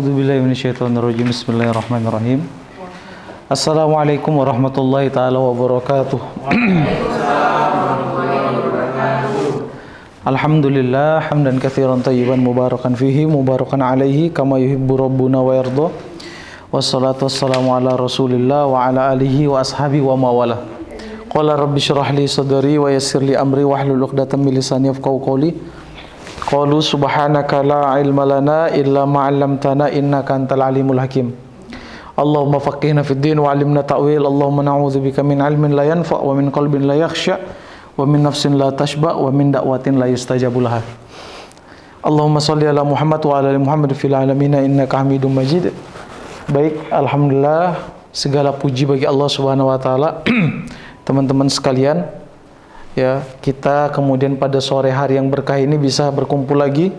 A'udzubillahi minasyaitonirrajim. Bismillahirrahmanirrahim. Assalamualaikum warahmatullahi taala wabarakatuh. Alhamdulillah hamdan katsiran thayyiban mubarakan fihi mubarakan alaihi kama yuhibbu rabbuna wa yarda. Wassalatu wassalamu ala Rasulillah wa ala alihi wa ashabihi wa mawala. Qala rabbi shrah li sadri wa yassir li amri wahlul 'uqdatam min lisani yafqahu qawli. Qalu subhanaka la ilma lana illa ma 'allamtana innaka antal alimul hakim. Allahumma faqihna fid din wa 'allimna ta'wil. Allahumma na'udzubika min 'ilmin la yanfa' wa min qalbin la yakhsha wa min nafsin la tashba' wa min da'watin la yustajabu laha. Allahumma shalli ala Muhammad wa ala ali Muhammad fil alamin innaka Hamidum Majid. Baik, alhamdulillah, segala puji bagi Allah Subhanahu wa taala. Teman-teman sekalian, ya, kita kemudian pada sore hari yang berkah ini bisa berkumpul lagi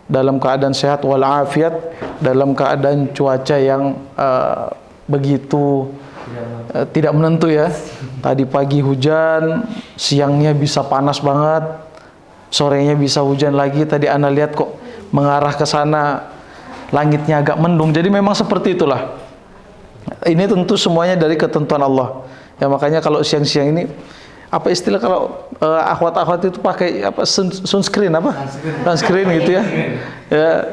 dalam keadaan sehat walafiat, dalam keadaan cuaca yang begitu tidak menentu ya. Tadi pagi hujan, siangnya bisa panas banget, sorenya bisa hujan lagi. Tadi Anda lihat kok mengarah ke sana, langitnya agak mendung. Jadi memang seperti itulah. Ini tentu semuanya dari ketentuan Allah. Ya, makanya kalau siang-siang ini, apa istilah kalau akhwat-akhwat itu pakai apa, sunscreen apa? Sunscreen gitu ya. Ya,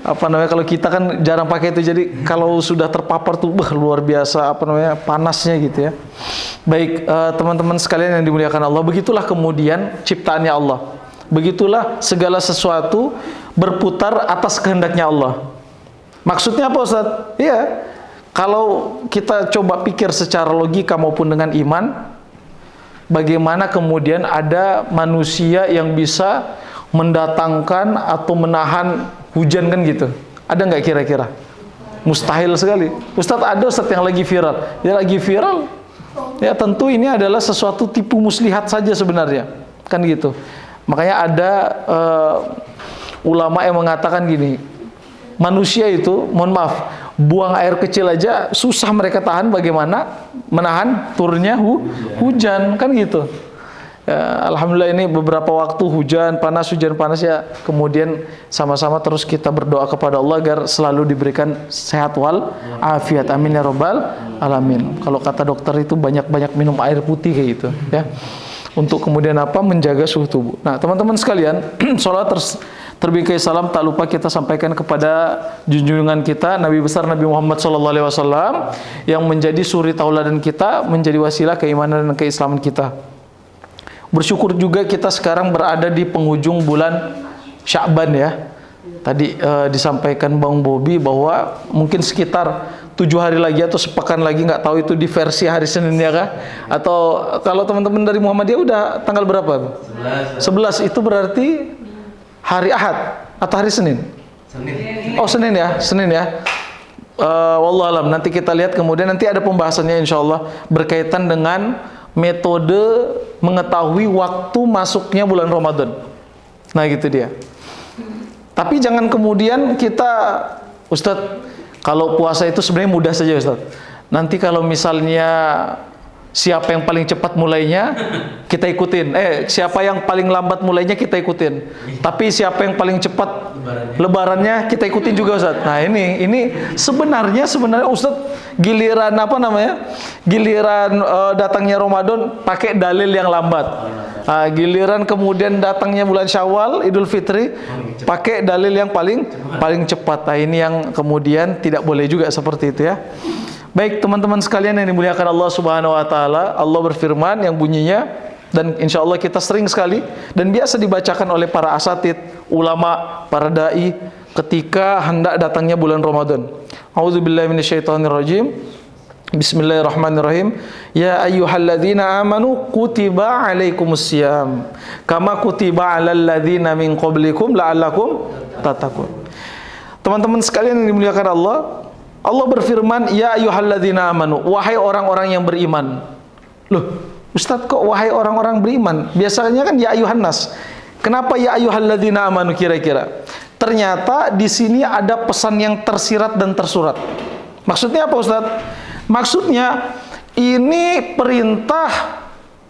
apa namanya, kalau kita kan jarang pakai itu, jadi kalau sudah terpapar tuh luar biasa apa namanya panasnya gitu ya. Baik, teman-teman sekalian yang dimuliakan Allah, begitulah kemudian ciptaannya Allah. Begitulah segala sesuatu berputar atas kehendaknya Allah. Maksudnya apa, Ustaz? Iya, kalau kita coba pikir secara logika maupun dengan iman, bagaimana kemudian ada manusia yang bisa mendatangkan atau menahan hujan kan gitu? Ada nggak kira-kira? Mustahil sekali. Ustadz, ada Ustadz yang lagi viral. Ya lagi viral, ya tentu ini adalah sesuatu tipu muslihat saja sebenarnya. Kan gitu. Makanya ada ulama yang mengatakan gini, manusia itu, mohon maaf, buang air kecil aja susah mereka tahan, bagaimana menahan turunnya hujan kan gitu. Ya, alhamdulillah ini beberapa waktu hujan panas ya, kemudian sama-sama terus kita berdoa kepada Allah agar selalu diberikan sehat wal afiat, amin ya robbal alamin. Kalau kata dokter itu banyak-banyak minum air putih kayak gitu ya, untuk kemudian apa, menjaga suhu tubuh. Nah teman-teman sekalian, sholat terbingkai salam tak lupa kita sampaikan kepada junjungan kita Nabi besar Nabi Muhammad SAW, yang menjadi suri tauladan kita, menjadi wasilah keimanan dan keislaman kita. Bersyukur juga kita sekarang berada di penghujung bulan Sya'ban ya. Tadi disampaikan Bang Bobi bahwa mungkin sekitar 7 hari lagi atau sepekan lagi, nggak tahu itu di versi hari Seninnya kah, atau kalau teman-teman dari Muhammadiyah udah tanggal berapa? 11 itu berarti hari Ahad atau hari Senin? Oh Senin ya, Senin ya. Wallahualam, nanti kita lihat kemudian, nanti ada pembahasannya insya Allah berkaitan dengan metode mengetahui waktu masuknya bulan Ramadan. Nah gitu dia. Tapi jangan kemudian kita, Ustadz, kalau puasa itu sebenarnya mudah saja Ustadz. Nanti kalau misalnya siapa yang paling cepat mulainya, kita ikutin. Siapa yang paling lambat mulainya, kita ikutin. Tapi siapa yang paling cepat lebarannya, kita ikutin juga Ustaz. Nah ini sebenarnya Ustaz, giliran apa namanya, giliran datangnya Ramadan pakai dalil yang lambat. Nah, giliran kemudian datangnya bulan Syawal, Idul Fitri, pakai dalil yang paling cepat. Nah ini yang kemudian tidak boleh juga seperti itu ya. Baik teman-teman sekalian yang dimuliakan Allah Subhanahu wa taala, Allah berfirman yang bunyinya, dan insya Allah kita sering sekali dan biasa dibacakan oleh para asatid, ulama, para dai ketika hendak datangnya bulan Ramadan. A'udzubillahi minasyaitonirrajim. Bismillahirrahmanirrahim. Ya ayyuhalladzina amanu kutiba alaikumussyam kama kutiba alal ladzina min qablikum la'allakum tattaqun. Teman-teman sekalian yang dimuliakan Allah, Allah berfirman, ya ayyuhalladzina amanu, wahai orang-orang yang beriman. Loh, Ustadz kok wahai orang-orang beriman? Biasanya kan ya ayyuhan nas. Kenapa ya ayyuhalladzina amanu kira-kira? Ternyata di sini ada pesan yang tersirat dan tersurat. Maksudnya apa Ustadz? Maksudnya ini perintah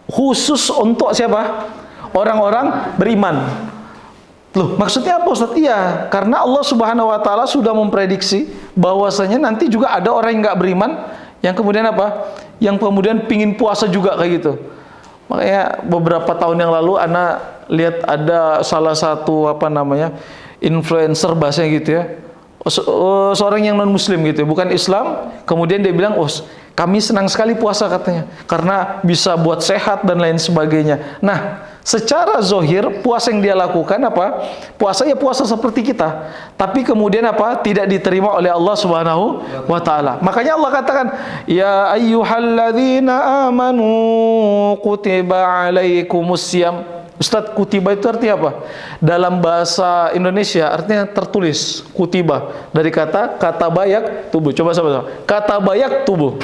khusus untuk siapa? Orang-orang beriman. Loh, maksudnya apa Ustaz? Iya, karena Allah Subhanahu wa taala sudah memprediksi bahwasanya nanti juga ada orang yang nggak beriman yang kemudian apa? Yang kemudian pingin puasa juga kayak gitu. Makanya beberapa tahun yang lalu ana lihat ada salah satu apa namanya? Influencer bahasanya gitu ya. Seorang yang non muslim gitu ya, bukan Islam, kemudian dia bilang, "Oh, kami senang sekali puasa," katanya, karena bisa buat sehat dan lain sebagainya. Nah, secara zohir puasa yang dia lakukan apa? Puasa ya puasa seperti kita, tapi kemudian apa? Tidak diterima oleh Allah Subhanahu wa taala. Makanya Allah katakan, "Ya ayyuhalladzina amanu kutiba alaikumusiyam." Ustadz, kutiba itu artinya apa? Dalam bahasa Indonesia artinya tertulis. Kutiba dari kata bayak tubuh. Coba sama-sama. Kata bayak tubuh.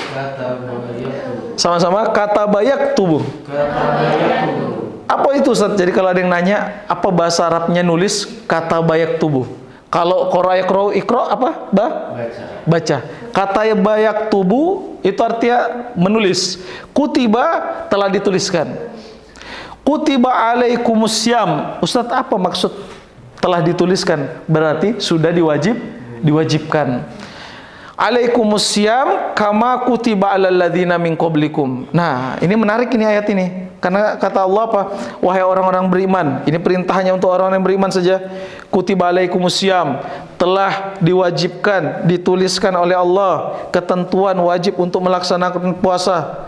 Sama-sama kata bayak tubuh. Apa itu Ustadz? Jadi kalau ada yang nanya, apa bahasa Arabnya nulis kata bayak tubuh? Kalau ikro apa? Baca. Kata bayak tubuh itu artinya menulis. Kutiba telah dituliskan. Kutiba alaikumusiyam. Ustaz, apa maksud telah dituliskan? Berarti sudah diwajibkan. Alaikumusiyam kama kutiba alal ladzina min qablikum. Nah, ini menarik ini ayat ini. Karena kata Allah apa? Wahai orang-orang beriman. Ini perintahnya untuk orang-orang yang beriman saja. Kutiba alaikumusiyam. Telah diwajibkan, dituliskan oleh Allah ketentuan wajib untuk melaksanakan puasa.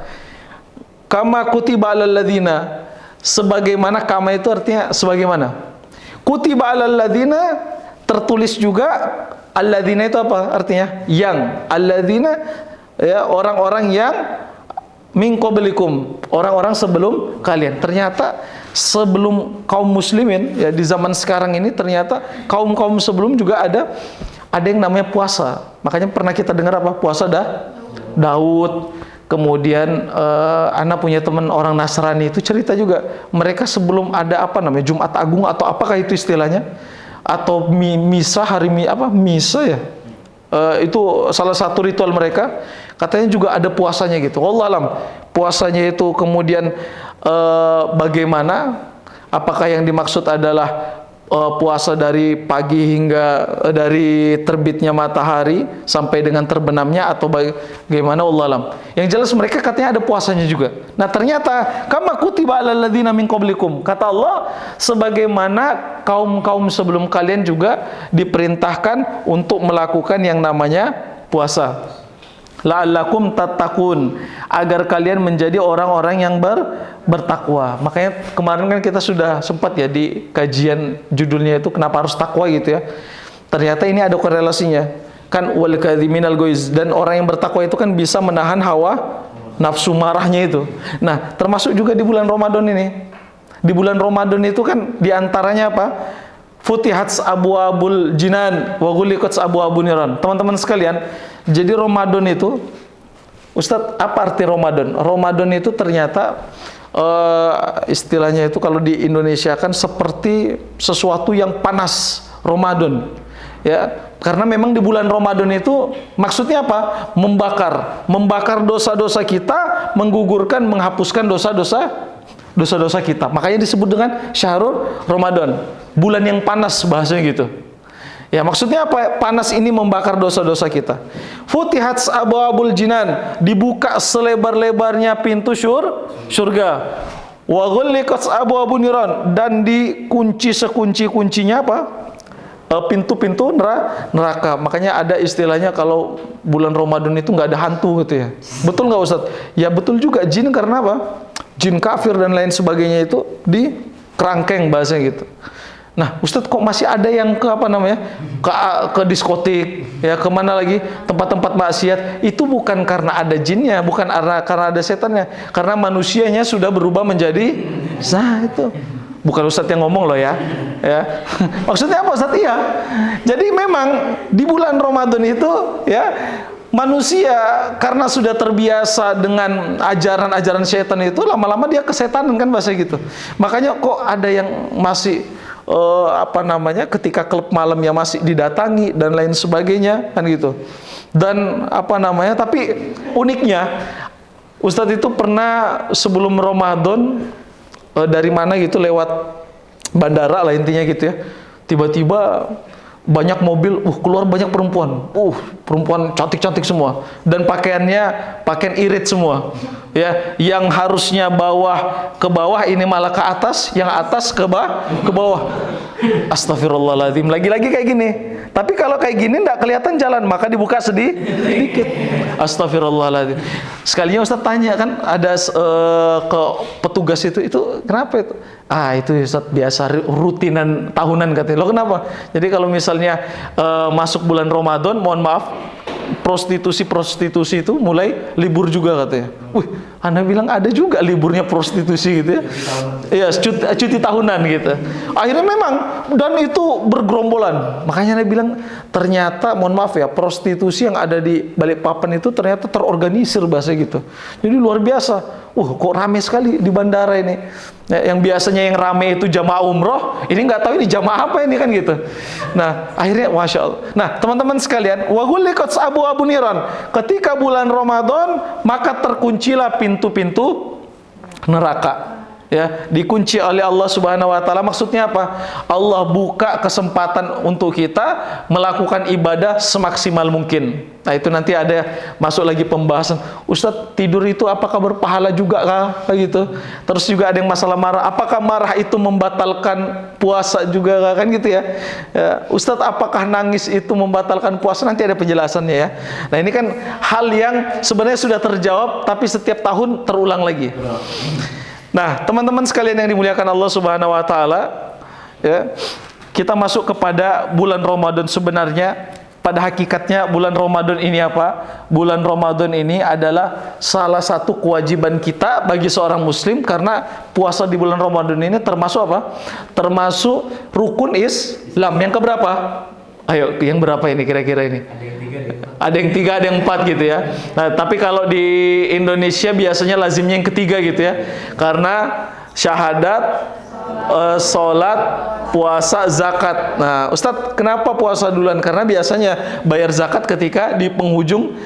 Kama kutiba alal ladzina. Sebagaimana, kama itu artinya sebagaimana. Kutiba alal ladzina, tertulis juga. Alladzina itu apa artinya? Yang. Alladzina, ya, orang-orang yang min qablikum, orang-orang sebelum kalian. Ternyata sebelum kaum muslimin, ya, di zaman sekarang ini ternyata kaum-kaum sebelum juga ada yang namanya puasa. Makanya pernah kita dengar apa? Puasa Daud. Kemudian anak punya teman orang Nasrani itu cerita juga, mereka sebelum ada apa namanya Jumat Agung atau apakah itu istilahnya, atau misa misa ya, itu salah satu ritual mereka, katanya juga ada puasanya gitu. Wallah alam, puasanya itu kemudian bagaimana, apakah yang dimaksud adalah puasa dari pagi hingga dari terbitnya matahari sampai dengan terbenamnya, atau bagaimana, wallah alam. Yang jelas mereka katanya ada puasanya juga. Nah, ternyata kama kutiba alal ladzina min qablikum, kata Allah, sebagaimana kaum-kaum sebelum kalian juga diperintahkan untuk melakukan yang namanya puasa. La'allakum tattaqun, agar kalian menjadi orang-orang yang bertakwa. Makanya kemarin kan kita sudah sempat ya di kajian judulnya itu kenapa harus takwa gitu ya. Ternyata ini ada korelasinya. Kan wal kadhiminal ghaiz, dan orang yang bertakwa itu kan bisa menahan hawa nafsu marahnya itu. Nah, termasuk juga di bulan Ramadan ini. Di bulan Ramadan itu kan diantaranya apa? Futihat abwaabul jinan wa ghuliqat abwaabun niran. Teman-teman sekalian, jadi Ramadan itu, Ustadz, apa arti Ramadan? Ramadan itu ternyata istilahnya itu kalau di Indonesia kan seperti sesuatu yang panas, Ramadan. Ya, karena memang di bulan Ramadan itu maksudnya apa? Membakar dosa-dosa kita, menggugurkan, menghapuskan dosa-dosa kita. Makanya disebut dengan Syahrul Ramadan, bulan yang panas bahasanya gitu. Ya, maksudnya apa? Panas ini membakar dosa-dosa kita. Futihat abwaabul jinan, dibuka selebar-lebarnya pintu surga. Wa ghulliqat abwaabun niran, dan dikunci sekunci-kuncinya apa? Pintu-pintu neraka. Makanya ada istilahnya kalau bulan Ramadan itu nggak ada hantu gitu ya. Betul nggak Ustaz? Ya betul juga, jin karena apa? Jin kafir dan lain sebagainya itu di kerangkeng bahasanya gitu. Nah, Ustadz, kok masih ada yang ke apa namanya? Ke diskotik, ya, kemana lagi? Tempat-tempat maksiat. Itu bukan karena ada jinnya, bukan karena ada setannya, karena manusianya sudah berubah menjadi itu. Bukan Ustadz yang ngomong loh ya. Ya. Maksudnya apa Ustadz? Iya. Jadi memang di bulan Ramadan itu ya, manusia karena sudah terbiasa dengan ajaran-ajaran setan itu, lama-lama dia kesetanan kan bahasa gitu. Makanya kok ada yang masih ketika klub malamnya masih didatangi dan lain sebagainya kan gitu. Dan tapi uniknya Ustadz itu pernah sebelum Ramadan dari mana gitu lewat bandara lah intinya gitu ya. Tiba-tiba banyak mobil, keluar banyak perempuan. Perempuan cantik-cantik semua dan pakaiannya pakaian irit semua. Ya, yang harusnya ke bawah ini malah ke atas, yang atas ke bawah. Astagfirullahaladzim. Lagi-lagi kayak gini. Tapi kalau kayak gini enggak kelihatan jalan, maka dibuka sedikit. Astagfirullahaladzim. Sekalinya Ustaz tanya kan, ada ke petugas itu kenapa itu? Itu Ustaz biasa rutinan tahunan katanya. Loh kenapa? Jadi kalau misalnya masuk bulan Ramadan, mohon maaf, prostitusi itu mulai libur juga katanya. Anda bilang ada juga liburnya prostitusi gitu ya? Iya, cuti tahunan gitu. Akhirnya memang, dan itu bergerombolan. Makanya Anda bilang, ternyata, mohon maaf ya, prostitusi yang ada di Balikpapan itu ternyata terorganisir bahasa gitu. Jadi luar biasa. Kok rame sekali di bandara ini. Yang biasanya yang rame itu jamaah umroh, ini nggak tahu ini jamaah apa ini kan gitu. Nah, akhirnya Masya Allah. Nah, teman-teman sekalian, wa ghulliqat abwaabun niran. Ketika bulan Ramadan, maka terkuncilah pintu-pintu neraka. Ya, dikunci oleh Allah Subhanahu wa taala. Maksudnya apa? Allah buka kesempatan untuk kita melakukan ibadah semaksimal mungkin. Nah, itu nanti ada masuk lagi pembahasan. Ustadz, tidur itu apakah berpahala juga kah? Gitu. Terus juga ada yang masalah marah. Apakah marah itu membatalkan puasa juga kah? Kan gitu ya. Ustadz, apakah nangis itu membatalkan puasa? Nanti ada penjelasannya ya. Nah, ini kan hal yang sebenarnya sudah terjawab, tapi setiap tahun terulang lagi. Nah, teman-teman sekalian yang dimuliakan Allah Subhanahu wa taala, ya, kita masuk kepada bulan Ramadan. Sebenarnya pada hakikatnya bulan Ramadan ini apa? Bulan Ramadan ini adalah salah satu kewajiban kita bagi seorang muslim, karena puasa di bulan Ramadan ini termasuk apa? Termasuk rukun Islam. Yang keberapa? Ayo, yang berapa ini kira-kira ini? Ada yang 3, ada yang 4 gitu ya. Nah, tapi kalau di Indonesia biasanya lazimnya yang ketiga gitu ya. Karena syahadat, sholat, puasa, zakat. Nah, Ustadz, kenapa puasa duluan? Karena biasanya bayar zakat ketika di penghujung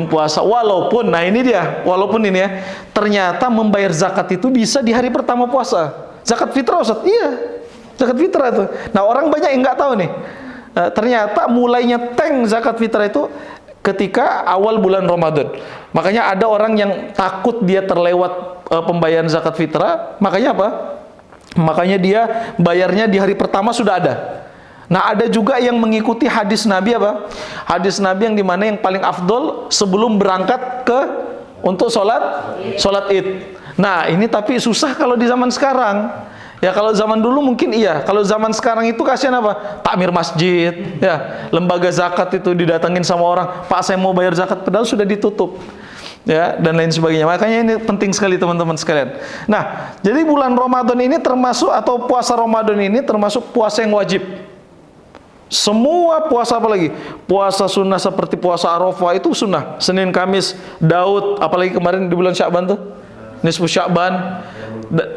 puasa. Walaupun, nah ini dia, walaupun ini ya, ternyata membayar zakat itu bisa di hari pertama puasa. Zakat fitrah, Ustadz? Iya, zakat fitrah itu. Nah, orang banyak yang nggak tahu nih. Ternyata mulainya zakat fitrah itu ketika awal bulan Ramadan. Makanya ada orang yang takut dia terlewat pembayaran zakat fitrah. Makanya apa? Makanya dia bayarnya di hari pertama sudah ada. Nah, ada juga yang mengikuti hadis Nabi apa? Hadis Nabi yang dimana yang paling afdol sebelum berangkat untuk sholat Id. Nah, ini tapi susah kalau di zaman sekarang. Ya, kalau zaman dulu mungkin iya. Kalau zaman sekarang itu kasihan apa? Takmir masjid, ya, lembaga zakat itu didatengin sama orang, Pak, saya mau bayar zakat, padahal sudah ditutup, ya, dan lain sebagainya. Makanya ini penting sekali teman-teman sekalian. Nah, jadi bulan Ramadan ini termasuk, atau puasa Ramadan ini termasuk puasa yang wajib. Semua puasa, apalagi puasa sunnah seperti puasa Arafah itu sunnah. Senin, Kamis, Daud, apalagi kemarin di bulan Sya'ban tuh, nisfu Sya'ban,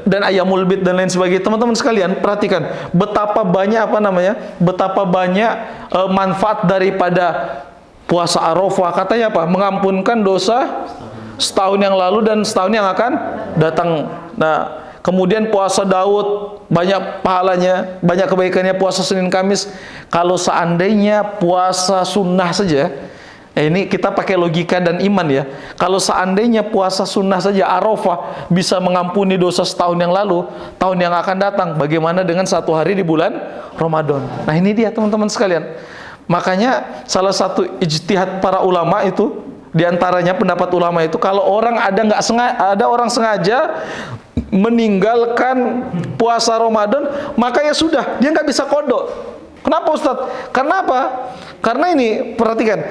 dan Ayyamul Bid dan lain sebagainya. Teman-teman sekalian, perhatikan betapa banyak betapa banyak manfaat daripada puasa Arafah. Katanya apa? Mengampunkan dosa setahun yang lalu dan setahun yang akan datang. Nah, kemudian puasa Daud banyak pahalanya, banyak kebaikannya. Puasa Senin, Kamis, kalau seandainya puasa sunnah saja, ini kita pakai logika dan iman ya. Kalau seandainya puasa sunnah saja Arafah bisa mengampuni dosa setahun yang lalu, tahun yang akan datang, bagaimana dengan 1 hari di bulan Ramadan? Nah, ini dia teman-teman sekalian. Makanya salah satu ijtihad para ulama itu, diantaranya pendapat ulama itu, kalau orang ada orang sengaja meninggalkan puasa Ramadan, maka ya sudah, dia nggak bisa kodok. Kenapa, Ustadz? Karena apa? Karena ini, perhatikan,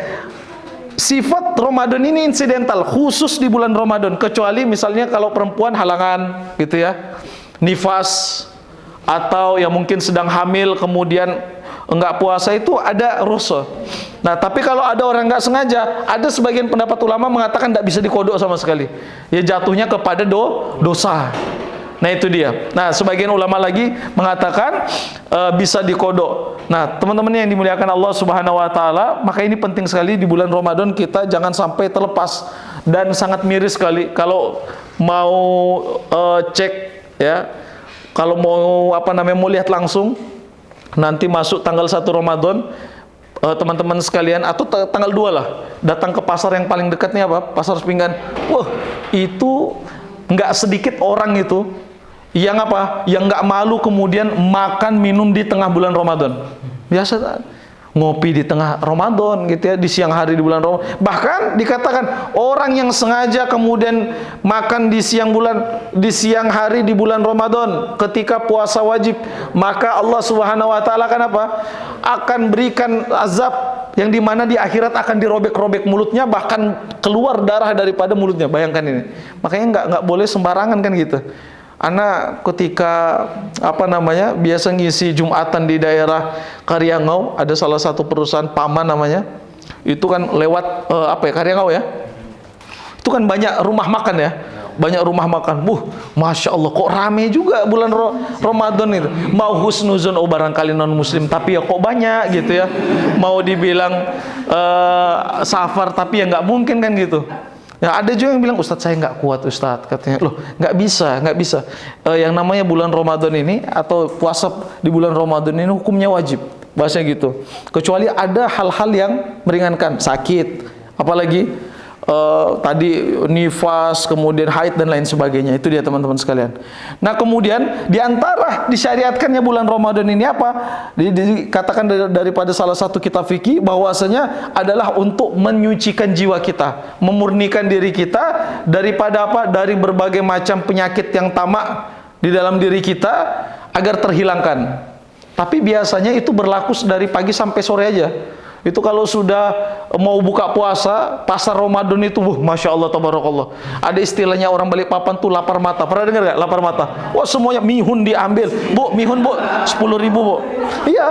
sifat Ramadan ini insidental, khusus di bulan Ramadan. Kecuali misalnya kalau perempuan halangan gitu ya, nifas, atau yang mungkin sedang hamil kemudian enggak puasa, itu ada rukhsah. Nah, tapi kalau ada orang enggak sengaja, ada sebagian pendapat ulama mengatakan enggak bisa dikodok sama sekali. Ya, jatuhnya kepada dosa. Nah, itu dia. Nah, sebagian ulama lagi mengatakan bisa dikodok. Nah, teman-teman yang dimuliakan Allah Subhanahu wa taala, maka ini penting sekali di bulan Ramadan kita jangan sampai terlepas. Dan sangat miris sekali kalau mau cek ya, kalau mau mau lihat langsung, nanti masuk tanggal 1 Ramadan, teman-teman sekalian, atau tanggal 2 lah, datang ke pasar yang paling dekat nih apa? Pasar Pinggan. Wah, itu nggak sedikit orang itu yang apa? Yang nggak malu kemudian makan minum di tengah bulan Ramadan. Biasa ngopi di tengah Ramadan gitu ya, di siang hari di bulan Ramadan. Bahkan dikatakan orang yang sengaja kemudian makan di siang hari di bulan Ramadan ketika puasa wajib, maka Allah Subhanahu wa taala kan apa? Akan berikan azab yang dimana di akhirat akan dirobek-robek mulutnya, bahkan keluar darah daripada mulutnya. Bayangkan ini. Makanya nggak boleh sembarangan kan gitu. Anak ketika biasa ngisi Jumatan di daerah Karyangau, ada salah satu perusahaan paman namanya, itu kan lewat Karyangau ya, itu kan banyak rumah makan ya, banyak rumah makan. Masya Allah, kok rame juga bulan Ramadan itu. Mau husnuzon, barangkali non muslim, tapi ya kok banyak gitu ya. Mau dibilang safar, tapi ya nggak mungkin kan gitu. Ya, ada juga yang bilang, Ustadz saya nggak kuat Ustadz, katanya. Loh, nggak bisa. Yang namanya bulan Ramadan ini atau puasa di bulan Ramadan ini hukumnya wajib, bahasanya gitu. Kecuali ada hal-hal yang meringankan, sakit, apalagi tadi nifas, kemudian haid dan lain sebagainya. Itu dia teman-teman sekalian. Nah, kemudian diantara disyariatkannya bulan Ramadan ini apa? Dikatakan daripada salah satu kitab fikih bahwasanya adalah untuk menyucikan jiwa kita, memurnikan diri kita daripada apa? Dari berbagai macam penyakit yang tamak di dalam diri kita agar terhilangkan. Tapi biasanya itu berlaku dari pagi sampai sore aja. Itu kalau sudah mau buka puasa, pasar Ramadan itu, Masya Allah, Tabarakallah. Ada istilahnya orang Balikpapan tuh lapar mata. Pernah dengar gak? Lapar mata. Wah, semuanya mihun diambil. Bu, mihun bu, 10.000 bu. Iya,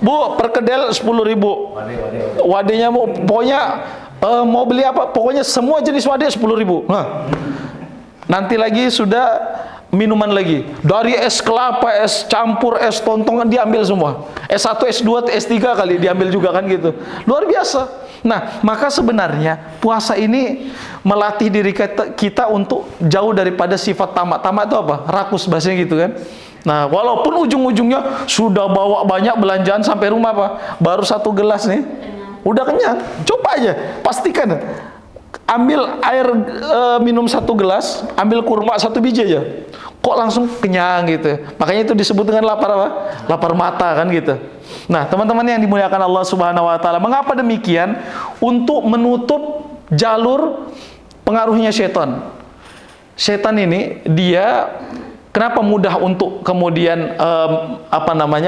bu, perkedel 10.000. Wadenya bu, pokoknya mau beli apa? Pokoknya semua jenis wadah 10.000. Nah, nanti lagi sudah minuman lagi, dari es kelapa, es campur, es tontongan diambil semua. S1, S2, S3 kali diambil juga kan gitu. Luar biasa. Nah, maka sebenarnya puasa ini melatih diri kita untuk jauh daripada sifat tamak. Tamak itu apa? Rakus bahasanya gitu kan. Nah, walaupun ujung-ujungnya sudah bawa banyak belanjaan sampai rumah apa? Baru 1 gelas nih, udah kenyang. Coba aja, pastikan. Ambil air minum 1 gelas, ambil kurma 1 biji aja, kok langsung kenyang gitu. Makanya itu disebut dengan lapar apa? Lapar mata kan gitu. Nah, teman-teman yang dimuliakan Allah Subhanahu wa taala, mengapa demikian? Untuk menutup jalur pengaruhnya setan. Setan ini dia kenapa mudah untuk kemudian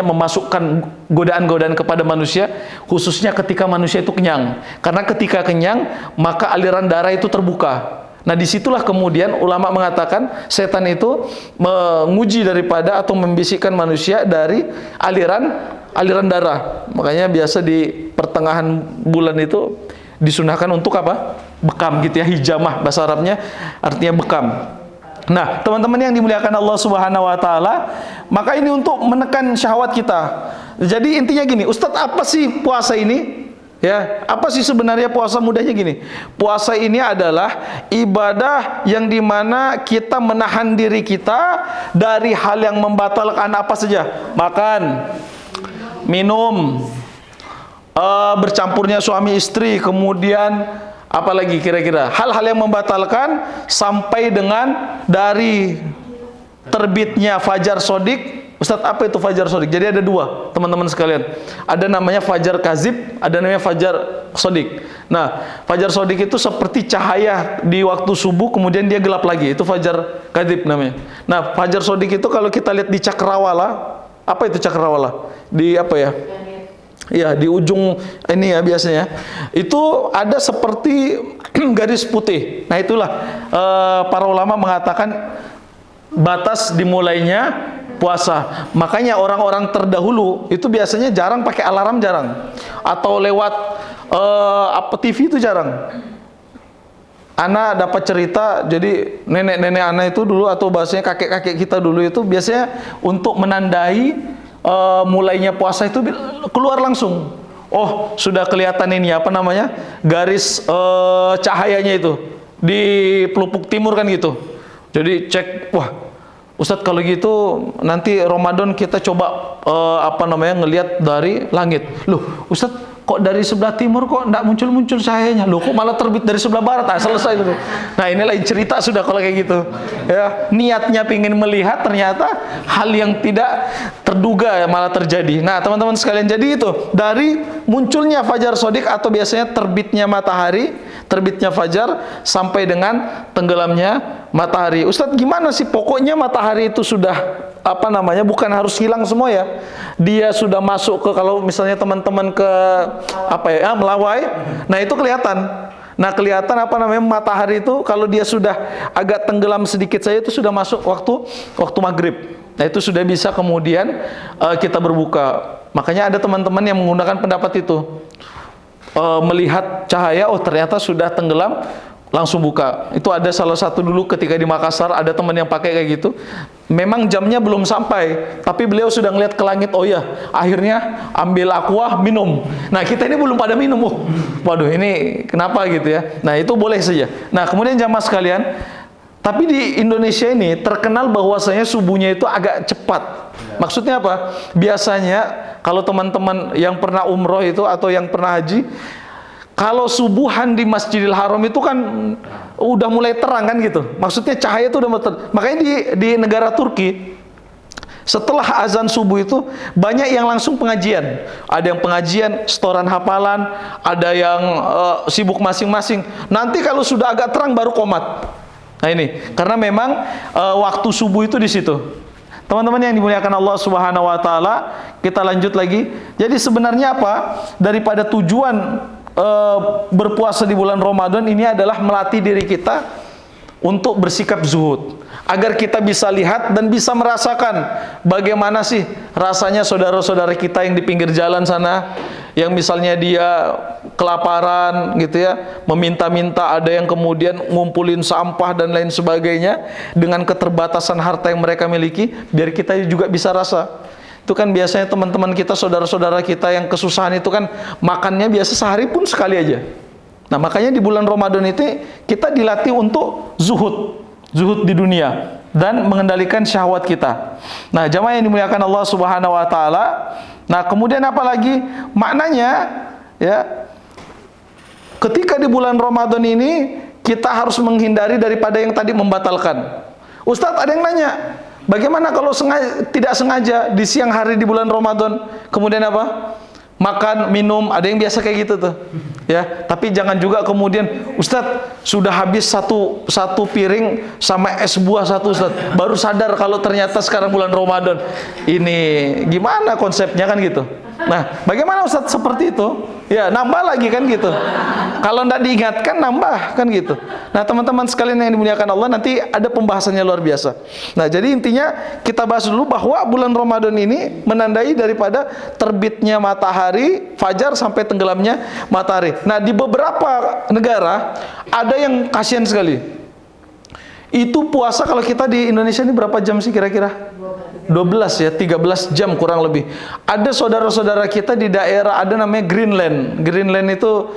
memasukkan godaan-godaan kepada manusia, khususnya ketika manusia itu kenyang. Karena ketika kenyang, maka aliran darah itu terbuka. Nah, disitulah kemudian ulama mengatakan setan itu menguji daripada atau membisikkan manusia dari aliran darah. Makanya biasa di pertengahan bulan itu disunahkan untuk apa? Bekam gitu ya, hijamah bahasa Arabnya, artinya bekam. Nah, teman-teman yang dimuliakan Allah Subhanahu wa taala, maka ini untuk menekan syahwat kita. Jadi intinya gini, Ustadz, apa sih puasa ini? Ya, apa sih sebenarnya puasa? Mudahnya gini. Puasa ini adalah ibadah yang dimana kita menahan diri kita dari hal yang membatalkan apa saja. Makan, minum, bercampurnya suami istri, kemudian apalagi kira-kira hal-hal yang membatalkan sampai dengan dari terbitnya fajar sodik. Ustadz, apa itu fajar sodik? Jadi ada 2, teman-teman sekalian. Ada namanya fajar kazib, ada namanya fajar sodik. Nah, fajar sodik itu seperti cahaya di waktu subuh, kemudian dia gelap lagi. Itu fajar kazib namanya. Nah, fajar sodik itu kalau kita lihat di cakrawala, apa itu cakrawala? Di apa ya? Ya, di ujung ini ya biasanya. Itu ada seperti garis putih. Nah, itulah para ulama mengatakan batas dimulainya puasa. Makanya orang-orang terdahulu itu biasanya jarang pakai alarm, jarang. Atau lewat TV itu jarang. Ana dapat cerita, jadi nenek-nenek Ana itu dulu, atau bahasanya kakek-kakek kita dulu itu biasanya untuk menandai mulainya puasa itu keluar langsung. Oh, sudah kelihatan ini apa namanya? Garis cahayanya itu di pelupuk timur kan gitu. Jadi cek, wah, Ustadz kalau gitu nanti Ramadan kita coba ngelihat dari langit. Loh, Ustadz kok dari sebelah timur kok enggak muncul-muncul cahayanya? Loh, kok malah terbit dari sebelah barat? Ah, selesai itu. Nah, ini lain cerita sudah kalau kayak gitu. Ya, niatnya ingin melihat, ternyata hal yang tidak terduga ya malah terjadi. Nah, teman-teman sekalian, jadi itu dari munculnya fajar shodiq atau biasanya terbitnya matahari, terbitnya fajar sampai dengan tenggelamnya matahari. Ustadz, gimana sih? Pokoknya matahari itu sudah bukan harus hilang semua ya. Dia sudah masuk ke, kalau misalnya teman-teman ke Melawai, nah itu kelihatan. Nah, kelihatan matahari itu kalau dia sudah agak tenggelam sedikit saja itu sudah masuk waktu maghrib. Nah, itu sudah bisa kemudian kita berbuka. Makanya ada teman-teman yang menggunakan pendapat itu. Melihat cahaya, oh ternyata sudah tenggelam, langsung buka. Itu ada salah satu dulu ketika di Makassar, ada teman yang pakai kayak gitu. Memang jamnya belum sampai, tapi beliau sudah ngeliat ke langit. Oh ya, akhirnya ambil aqua, minum. Nah, kita ini belum pada minum. Oh, waduh, ini kenapa gitu ya. Nah, itu boleh saja. Nah, kemudian jamaah sekalian, tapi di Indonesia ini terkenal bahwasanya subuhnya itu agak cepat. Maksudnya apa? Biasanya kalau teman-teman yang pernah umroh itu atau yang pernah haji, kalau subuhan di Masjidil Haram itu kan udah mulai terang kan gitu. Maksudnya cahaya itu udah mulai terang. Makanya di negara Turki, setelah azan subuh itu banyak yang langsung pengajian. Ada yang pengajian, setoran hafalan, ada yang sibuk masing-masing. Nanti kalau sudah agak terang baru qomat. Nah ini, karena memang waktu subuh itu di situ. Teman-teman yang dimuliakan Allah Subhanahu wa taala, kita lanjut lagi. Jadi sebenarnya apa? Daripada tujuan berpuasa di bulan Ramadan ini adalah melatih diri kita untuk bersikap zuhud, agar kita bisa lihat dan bisa merasakan bagaimana sih rasanya saudara-saudara kita yang di pinggir jalan sana, yang misalnya dia kelaparan gitu ya, meminta-minta, ada yang kemudian ngumpulin sampah dan lain sebagainya dengan keterbatasan harta yang mereka miliki, biar kita juga bisa rasa. Itu kan biasanya teman-teman kita, saudara-saudara kita yang kesusahan itu kan makannya biasa sehari pun sekali aja. Nah, makanya di bulan Ramadan itu kita dilatih untuk zuhud di dunia dan mengendalikan syahwat kita. Nah, jamaah yang dimuliakan Allah Subhanahu wa taala. Nah, kemudian apa lagi maknanya ya? Ketika di bulan Ramadan ini kita harus menghindari daripada yang tadi membatalkan. Ustadz, ada yang nanya, bagaimana kalau tidak sengaja di siang hari di bulan Ramadan, kemudian apa? Makan, minum, ada yang biasa kayak gitu tuh. Ya, tapi jangan juga kemudian, Ustadz, sudah habis satu piring sama es buah satu, Ustadz, baru sadar kalau ternyata sekarang bulan Ramadan. Ini gimana konsepnya kan gitu. Nah, bagaimana Ustadz seperti itu? Ya, nambah lagi kan gitu. Kalau tidak diingatkan, nambah kan gitu. Nah, teman-teman sekalian yang dimuliakan Allah, nanti ada pembahasannya luar biasa. Nah, jadi intinya kita bahas dulu bahwa bulan Ramadan ini menandai daripada terbitnya matahari, fajar sampai tenggelamnya matahari. Nah, di beberapa negara ada yang kasihan sekali. Itu puasa kalau kita di Indonesia ini berapa jam sih kira-kira? 12 ya, 13 jam kurang lebih. Ada saudara-saudara kita di daerah, ada namanya Greenland. Greenland itu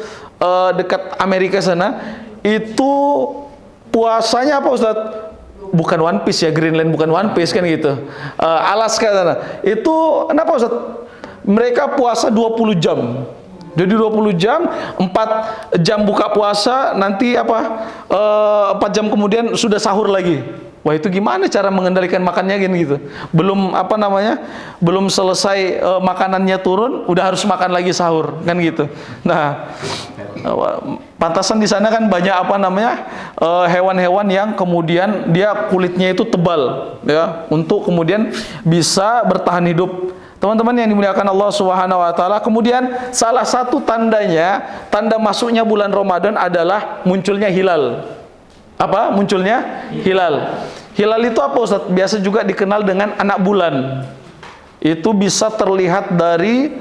dekat Amerika sana. Itu puasanya apa, Ustaz? Bukan One Piece ya, Greenland bukan One Piece kan gitu. Alaska sana. Itu kenapa, Ustaz? Mereka puasa 20 jam. Jadi 20 jam, 4 jam buka puasa, nanti 4 jam kemudian sudah sahur lagi. Wah, itu gimana cara mengendalikan makannya gitu? Belum belum selesai makanannya turun, udah harus makan lagi sahur kan gitu. Nah, pantasan di sana kan banyak hewan-hewan yang kemudian dia kulitnya itu tebal ya, untuk kemudian bisa bertahan hidup. Teman-teman yang dimuliakan Allah Subhanahu wa taala, kemudian salah satu tandanya, tanda masuknya bulan Ramadan adalah munculnya hilal. Apa? Munculnya hilal. Hilal itu apa, Ustaz? Biasa juga dikenal dengan anak bulan. Itu bisa terlihat dari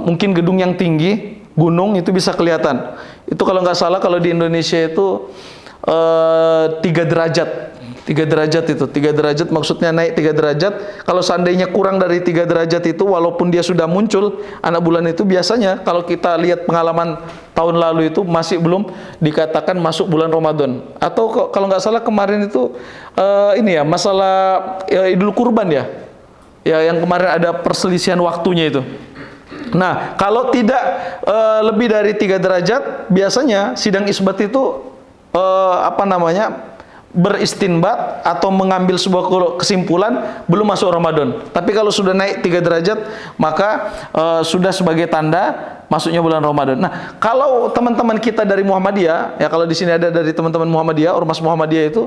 mungkin gedung yang tinggi, gunung itu bisa kelihatan. Itu kalau nggak salah kalau di Indonesia itu 3 derajat. 3 derajat itu. 3 derajat maksudnya naik 3 derajat. Kalau seandainya kurang dari 3 derajat itu, walaupun dia sudah muncul anak bulan itu, biasanya kalau kita lihat pengalaman tahun lalu itu masih belum dikatakan masuk bulan Ramadan. Atau kalau nggak salah kemarin itu ini ya, masalah Idul Kurban ya. Ya, yang kemarin ada perselisihan waktunya itu. Nah, kalau tidak lebih dari 3 derajat, biasanya sidang isbat itu beristinbat atau mengambil sebuah kesimpulan belum masuk Ramadan. Tapi kalau sudah naik 3 derajat, maka sudah sebagai tanda masuknya bulan Ramadan. Nah, kalau teman-teman kita dari Muhammadiyah, ya kalau di sini ada dari teman-teman Muhammadiyah, ormas Muhammadiyah itu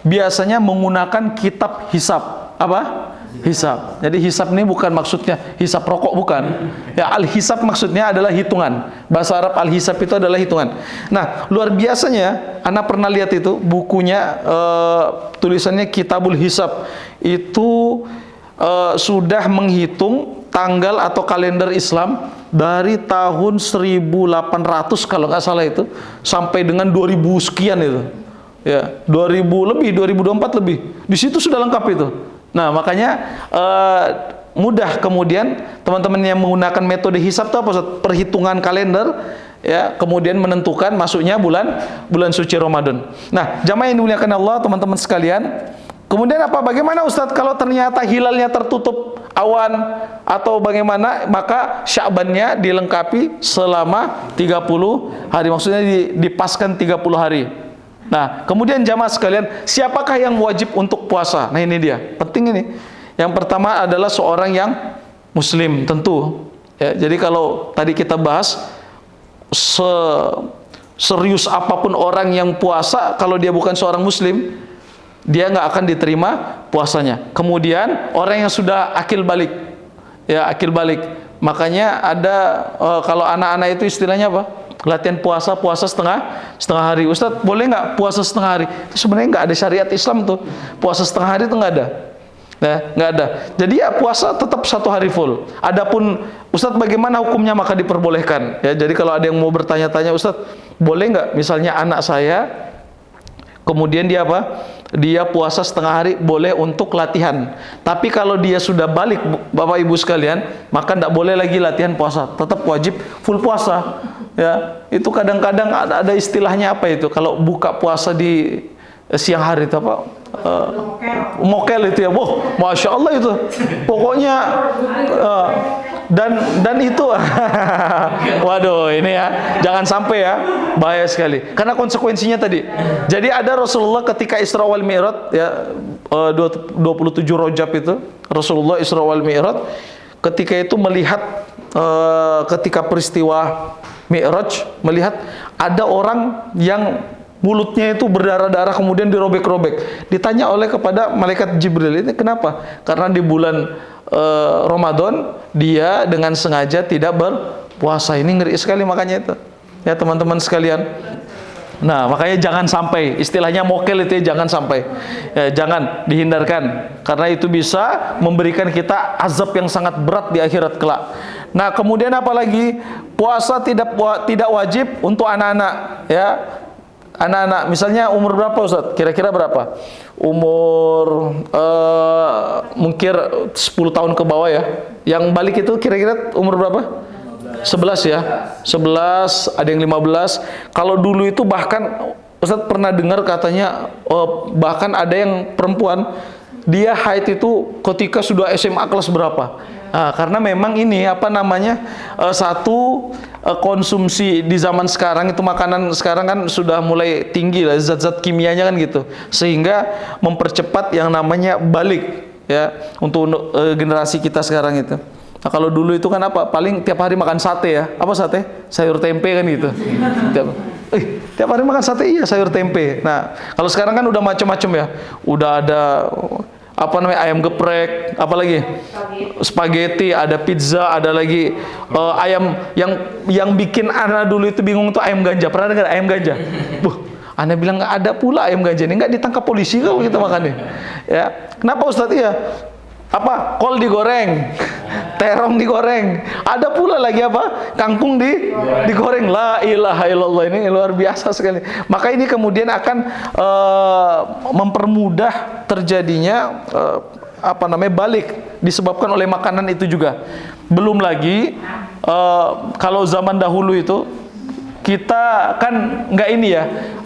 biasanya menggunakan kitab hisab. Apa? Hisab. Jadi hisab ini bukan maksudnya hisab rokok, bukan. Ya, al-hisab maksudnya adalah hitungan. Bahasa Arab al-hisab itu adalah hitungan. Nah, luar biasanya, Ana pernah lihat itu bukunya, tulisannya Kitabul Hisab. Itu sudah menghitung tanggal atau kalender Islam dari tahun 1800 kalau nggak salah itu sampai dengan 2000 sekian itu. Ya, 2000 lebih, 2024 lebih. Di situ sudah lengkap itu. Nah, makanya mudah kemudian teman-teman yang menggunakan metode hisab itu apa? Perhitungan kalender, ya, kemudian menentukan masuknya bulan suci Ramadan. Nah, jamaah yang dimuliakan Allah, teman-teman sekalian, kemudian apa? Bagaimana Ustadz kalau ternyata hilalnya tertutup awan atau bagaimana? Maka Sya'bannya dilengkapi selama 30 hari, maksudnya dipaskan 30 hari. Nah, kemudian jamaah sekalian, siapakah yang wajib untuk puasa? Nah, ini dia, penting ini. Yang pertama adalah seorang yang muslim, tentu. Ya, jadi kalau tadi kita bahas, serius apapun orang yang puasa, kalau dia bukan seorang muslim, dia nggak akan diterima puasanya. Kemudian orang yang sudah akil balik, ya akil balik. Makanya ada kalau anak-anak itu istilahnya apa? Latihan puasa setengah hari. Ustadz, boleh nggak puasa setengah hari? Itu sebenarnya nggak ada syariat Islam tuh. Puasa setengah hari itu nggak ada. Nah, nggak ada. Jadi ya puasa tetap 1 hari full. Adapun Ustadz bagaimana hukumnya, maka diperbolehkan. Ya, jadi kalau ada yang mau bertanya-tanya, Ustadz boleh nggak misalnya anak saya kemudian dia apa? Dia puasa setengah hari, boleh untuk latihan. Tapi kalau dia sudah balik, Bapak Ibu sekalian, maka tidak boleh lagi latihan puasa. Tetap wajib full puasa. Ya, itu kadang-kadang ada istilahnya apa itu? Kalau buka puasa di siang hari itu apa? Mokel itu ya. Wah, Masya Allah itu. Pokoknya dan itu waduh, ini ya, jangan sampai ya, bahaya sekali. Karena konsekuensinya tadi. Jadi ada Rasulullah ketika Isra wal Mi'raj ya, 27 Rajab itu Rasulullah Isra wal Mi'raj, ketika itu melihat ketika peristiwa Mi'raj, melihat ada orang yang mulutnya itu berdarah-darah kemudian dirobek-robek. Ditanya oleh kepada malaikat Jibril, ini kenapa? Karena di bulan Ramadan dia dengan sengaja tidak berpuasa. Ini ngeri sekali makanya itu. Ya teman-teman sekalian. Nah, makanya jangan sampai, istilahnya mokel itu ya, jangan sampai. Ya, jangan, dihindarkan. Karena itu bisa memberikan kita azab yang sangat berat di akhirat kelak. Nah, kemudian apalagi puasa tidak wajib untuk anak-anak, ya. Anak-anak, misalnya umur berapa Ustaz? Kira-kira berapa? Umur mungkin 10 tahun ke bawah ya. Yang balik itu kira-kira umur berapa? 11 ya. 11, ada yang 15. Kalau dulu itu bahkan Ustaz pernah dengar katanya bahkan ada yang perempuan dia haid itu ketika sudah SMA kelas berapa? Nah, karena memang ini apa namanya satu konsumsi di zaman sekarang itu, makanan sekarang kan sudah mulai tinggi lah zat-zat kimianya kan gitu, sehingga mempercepat yang namanya balik ya untuk generasi kita sekarang itu. Nah, kalau dulu itu kan apa, paling tiap hari makan sate ya, apa sate, sayur tempe kan gitu. Tiap hari makan sate, iya sayur tempe. Nah kalau sekarang kan udah macam-macam ya, udah ada apa namanya ayam geprek, apalagi spaghetti, ada pizza, ada lagi ayam yang bikin anak dulu itu bingung tuh ayam ganja. Pernah dengar ayam ganja? Anak bilang nggak ada pula ayam ganja ini, nggak ditangkap polisi kalau kita makannya. Ya, kenapa Ustadz? Iya, apa kol digoreng, terong digoreng. Ada pula lagi apa? Kangkung digoreng. La ilaha illallah, ini luar biasa sekali. Maka ini kemudian akan mempermudah terjadinya balik disebabkan oleh makanan itu juga. Belum lagi kalau zaman dahulu itu kita kan nggak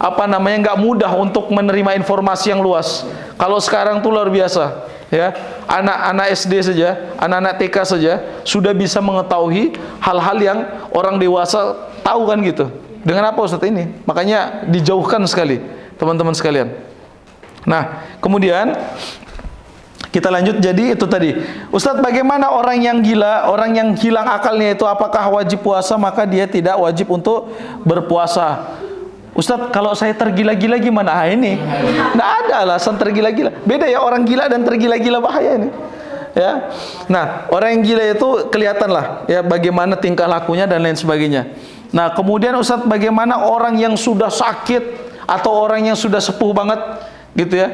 nggak mudah untuk menerima informasi yang luas. Kalau sekarang tuh luar biasa, ya. Anak-anak SD saja, anak-anak TK saja sudah bisa mengetahui hal-hal yang orang dewasa tahu kan gitu. Dengan apa Ustaz ini? Makanya dijauhkan sekali, teman-teman sekalian. Nah, kemudian kita lanjut, jadi itu tadi. Ustadz, bagaimana orang yang gila, orang yang hilang akalnya itu apakah wajib puasa? Maka dia tidak wajib untuk berpuasa. Ustadz, kalau saya tergila-gila gimana? Ini nggak ada alasan tergila-gila. Beda ya, orang gila dan tergila-gila, bahaya ini. Ya, nah orang yang gila itu kelihatan lah ya bagaimana tingkah lakunya dan lain sebagainya. Nah kemudian Ustadz, bagaimana orang yang sudah sakit atau orang yang sudah sepuh banget gitu ya?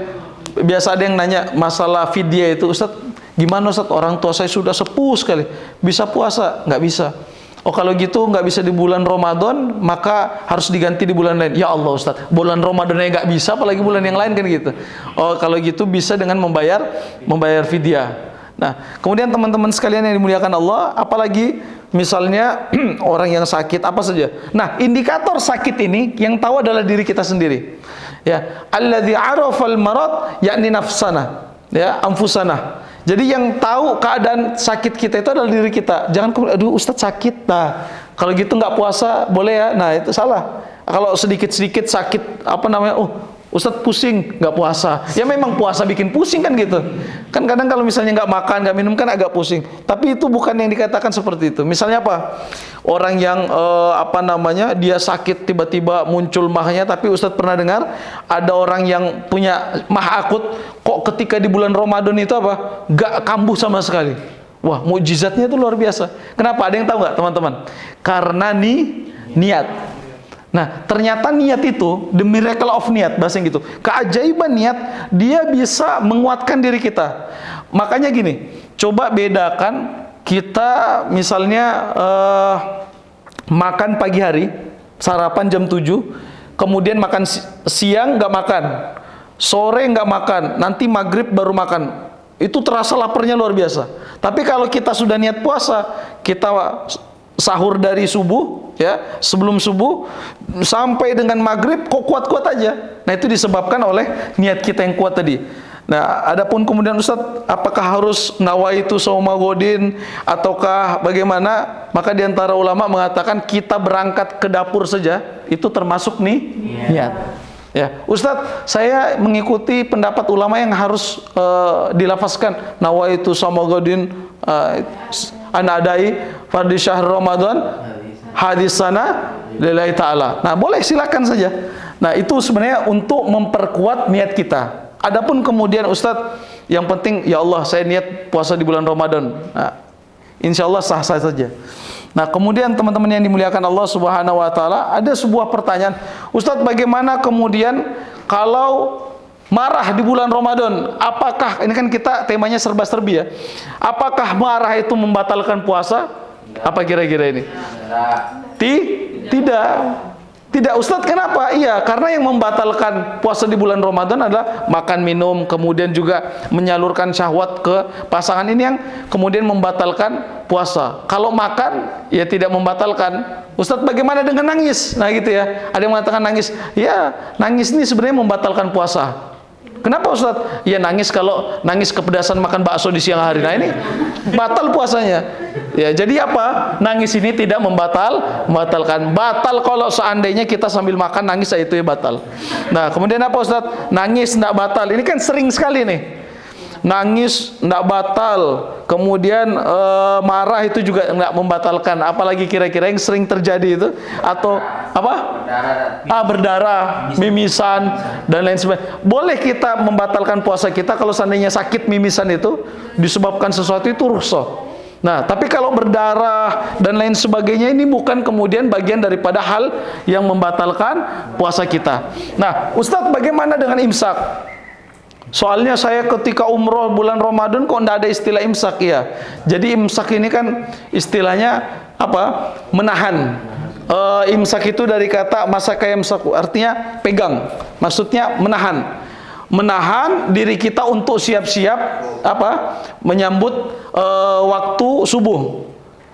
Biasa ada yang nanya masalah fidyah itu, Ustadz, gimana Ustadz, orang tua saya sudah sepuh sekali, bisa puasa? Nggak bisa. Oh kalau gitu nggak bisa di bulan Ramadan, maka harus diganti di bulan lain. Ya Allah Ustadz, bulan Ramadannya nggak bisa, apalagi bulan yang lain kan gitu. Oh kalau gitu bisa dengan membayar fidyah. Nah kemudian teman-teman sekalian yang dimuliakan Allah, apalagi misalnya orang yang sakit apa saja. Nah indikator sakit ini yang tahu adalah diri kita sendiri. Ya, alladzi arafal marad yakni nafsana, ya, anfusana. Jadi yang tahu keadaan sakit kita itu adalah diri kita. Jangan aduh Ustadz sakit. Nah, kalau gitu nggak puasa boleh ya? Nah, itu salah. Kalau sedikit-sedikit sakit Ustadz pusing, nggak puasa. Ya memang puasa bikin pusing kan gitu. Kan kadang kalau misalnya nggak makan, nggak minum kan agak pusing. Tapi itu bukan yang dikatakan seperti itu. Misalnya apa? Orang yang dia sakit tiba-tiba muncul mahnya, tapi Ustadz pernah dengar ada orang yang punya mah akut, kok ketika di bulan Ramadan itu nggak kambuh sama sekali. Wah, mukjizatnya itu luar biasa. Kenapa? Ada yang tahu nggak teman-teman? Karena niat. Nah, ternyata niat itu, the miracle of niat, bahasa yang gitu. Keajaiban niat, dia bisa menguatkan diri kita. Makanya gini, coba bedakan kita misalnya makan pagi hari, sarapan jam 7, kemudian makan siang nggak makan, sore nggak makan, nanti maghrib baru makan. Itu terasa laparnya luar biasa. Tapi kalau kita sudah niat puasa, kita sahur dari subuh, ya, sebelum subuh sampai dengan maghrib kok kuat-kuat aja. Nah itu disebabkan oleh niat kita yang kuat tadi. Nah adapun kemudian Ustadz, apakah harus nawaitu shauma godin ataukah bagaimana? Maka diantara ulama mengatakan kita berangkat ke dapur saja itu termasuk niat. Ya, Ustadz, saya mengikuti pendapat ulama yang harus dilafazkan nawaitu shauma godin anadai fardhi syahr Ramadan hadis sana lillahi ta'ala. Nah boleh, silakan saja. Nah itu sebenarnya untuk memperkuat niat kita. Adapun kemudian Ustadz, yang penting ya Allah saya niat puasa di bulan Ramadan. Nah insya Allah sah-sah saja. Nah kemudian teman-teman yang dimuliakan Allah Subhanahu Wa Taala, ada sebuah pertanyaan, Ustadz, bagaimana kemudian kalau marah di bulan Ramadan? Apakah, ini kan kita temanya serba-serbi ya, apakah marah itu membatalkan puasa? Apa kira-kira ini? Tidak Ustadz, kenapa? Iya, karena yang membatalkan puasa di bulan Ramadan adalah makan minum, kemudian juga menyalurkan syahwat ke pasangan, ini yang kemudian membatalkan puasa. Kalau makan, ya tidak membatalkan. Ustadz, bagaimana dengan nangis? Nah gitu ya, ada yang mengatakan nangis. Ya, nangis ini sebenarnya membatalkan puasa. Kenapa Ustadz? Ya nangis kalau nangis kepedasan makan bakso di siang hari. Nah ini batal puasanya. Ya jadi apa? Nangis ini tidak membatalkan. Batal kalau seandainya kita sambil makan nangis, itu ya batal. Nah kemudian apa Ustadz? Nangis tidak batal. Ini kan sering sekali nih. Nangis tidak batal. Kemudian marah itu juga tidak membatalkan. Apalagi kira-kira yang sering terjadi itu, atau apa? Berdarah, mimisan dan lain sebagainya. Boleh kita membatalkan puasa kita kalau seandainya sakit mimisan itu disebabkan sesuatu itu rukhsah. Nah, tapi kalau berdarah dan lain sebagainya ini bukan kemudian bagian daripada hal yang membatalkan puasa kita. Nah, Ustadz, bagaimana dengan imsak? Soalnya saya ketika umroh bulan Ramadan kok ndak ada istilah imsak ya. Jadi imsak ini kan istilahnya apa? Menahan. Imsak itu dari kata masaka yamsaku, artinya pegang. Maksudnya menahan. Menahan diri kita untuk siap-siap apa? Menyambut waktu subuh.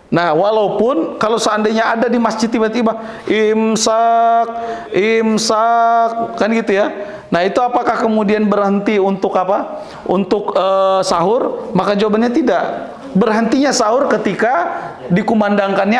Nah, walaupun kalau seandainya ada di masjid tiba-tiba imsak, imsak, kan gitu ya. Nah, itu apakah kemudian berhenti untuk apa? Untuk sahur? Maka jawabannya tidak. Berhentinya sahur ketika dikumandangkannya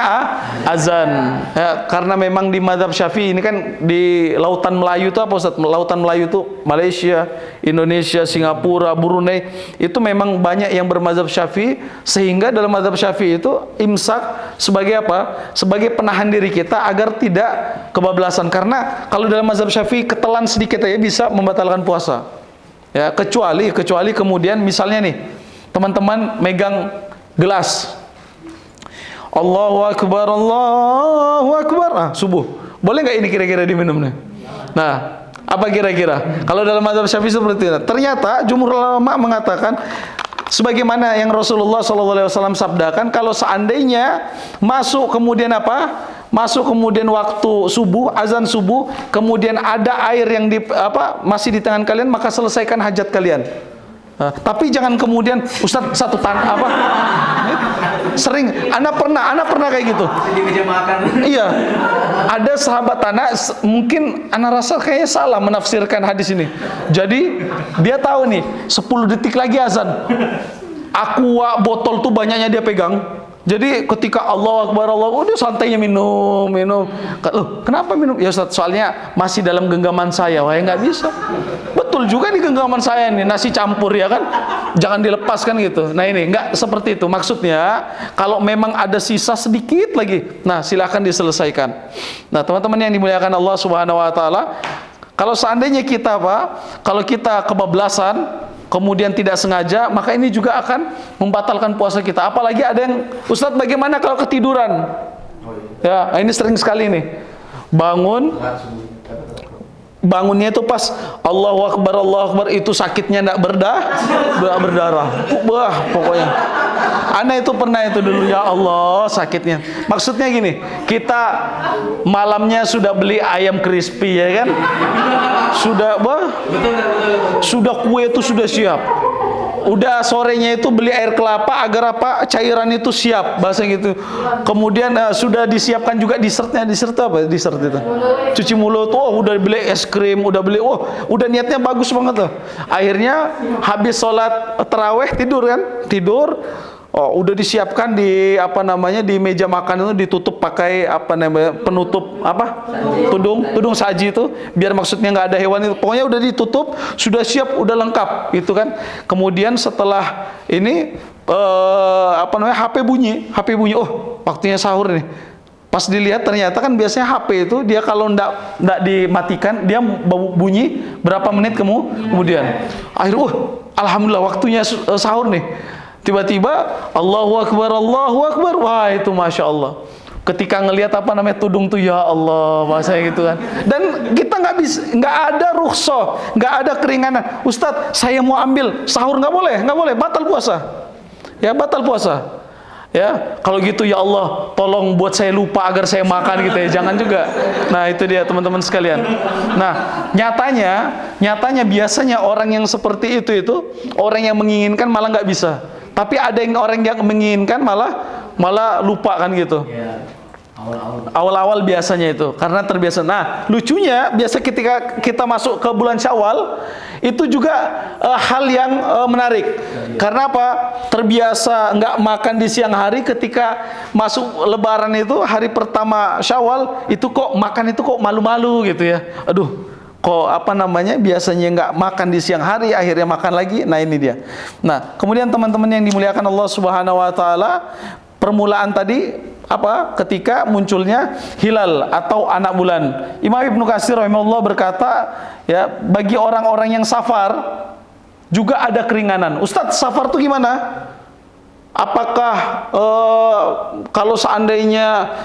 azan. Ya, karena memang di mazhab Syafi'i ini kan di lautan Melayu itu apa Ustaz? Lautan Melayu itu Malaysia, Indonesia, Singapura, Brunei, itu memang banyak yang bermazhab Syafi'i, sehingga dalam mazhab Syafi'i itu imsak sebagai apa? Sebagai penahan diri kita agar tidak kebablasan. Karena kalau dalam mazhab Syafi'i ketelan sedikit aja bisa membatalkan puasa. Ya, kecuali kemudian misalnya nih, teman-teman megang gelas, Allahu Akbar, Allahu Akbar, subuh. Boleh nggak ini kira-kira diminum nih? Nah, apa kira-kira? Kalau dalam mazhab Syafi'i seperti itu. Ternyata jumhur ulama mengatakan sebagaimana yang Rasulullah SAW sabdakan, kalau seandainya masuk kemudian apa? Masuk kemudian waktu subuh, azan subuh, kemudian ada air yang masih di tangan kalian, maka selesaikan hajat kalian. Tapi jangan kemudian Ustaz satu tangan sering anak pernah kayak gitu di meja makan. Iya, ada sahabat anak, mungkin anak rasa kayaknya salah menafsirkan hadis ini. Jadi dia tahu nih 10 detik lagi azan, aqua botol tuh banyaknya dia pegang. Jadi ketika Allah Akbar, dia santainya minum. Loh, kenapa minum? Ya Ustaz, soalnya masih dalam genggaman saya. Wah, nggak bisa. Betul juga di genggaman saya nih, nasi campur ya kan. Jangan dilepaskan gitu. Nah ini, nggak seperti itu. Maksudnya, kalau memang ada sisa sedikit lagi, nah silakan diselesaikan. Nah teman-teman yang dimuliakan Allah Subhanahu Wa Taala, kalau seandainya kita kalau kita kebablasan, kemudian tidak sengaja, maka ini juga akan membatalkan puasa kita. Apalagi ada yang, Ustadz bagaimana kalau ketiduran? Ya, ini sering sekali nih. Bangunnya itu pas Allahu Akbar, itu sakitnya enggak berdarah. Wah, pokoknya. Ana itu pernah itu dulu, ya Allah sakitnya. Maksudnya gini, kita malamnya sudah beli ayam crispy ya kan? Sudah kue itu sudah siap. Udah sorenya itu beli air kelapa agar cairan itu siap, bahasa gitu. Kemudian sudah disiapkan juga dessertnya. Dessert itu? Cuci mulut. Udah beli es krim, udah niatnya bagus banget tuh. Akhirnya habis sholat taraweh tidur. Udah disiapkan di di meja makan itu, ditutup pakai penutup tudung saji itu, biar maksudnya nggak ada hewan itu. Pokoknya udah ditutup, sudah siap, udah lengkap gitu kan. Kemudian setelah ini HP bunyi. Waktunya sahur nih. Pas dilihat ternyata kan biasanya HP itu dia kalau ndak dimatikan dia bunyi berapa menit kemudian. Akhirnya alhamdulillah waktunya sahur nih. Tiba-tiba Allahu Akbar, wah itu Masya Allah. Ketika ngelihat tudung tuh, ya Allah, bahasanya gitu kan. Dan kita nggak ada rukhsah, nggak ada keringanan. Ustadz, saya mau ambil sahur, nggak boleh, batal puasa. Ya, batal puasa. Ya, kalau gitu ya Allah, tolong buat saya lupa agar saya makan gitu ya, jangan juga. Nah, itu dia teman-teman sekalian. Nah, nyatanya biasanya orang yang seperti itu orang yang menginginkan malah nggak bisa. Tapi ada orang yang menginginkan malah lupa kan gitu. Awal-awal biasanya itu karena terbiasa. Nah, lucunya biasa ketika kita masuk ke bulan Syawal itu juga hal yang menarik. Karena apa? Terbiasa nggak makan di siang hari, ketika masuk Lebaran itu hari pertama Syawal itu kok makan itu kok malu-malu gitu ya. Aduh, kok biasanya nggak makan di siang hari, akhirnya makan lagi. Nah ini dia. Nah kemudian teman-teman yang dimuliakan Allah Subhanahu Wa Taala, permulaan tadi ketika munculnya hilal atau anak bulan. Imam Ibnu Katsir rahimahullah berkata, ya, bagi orang-orang yang safar juga ada keringanan. Ustadz, safar itu gimana? Apakah kalau seandainya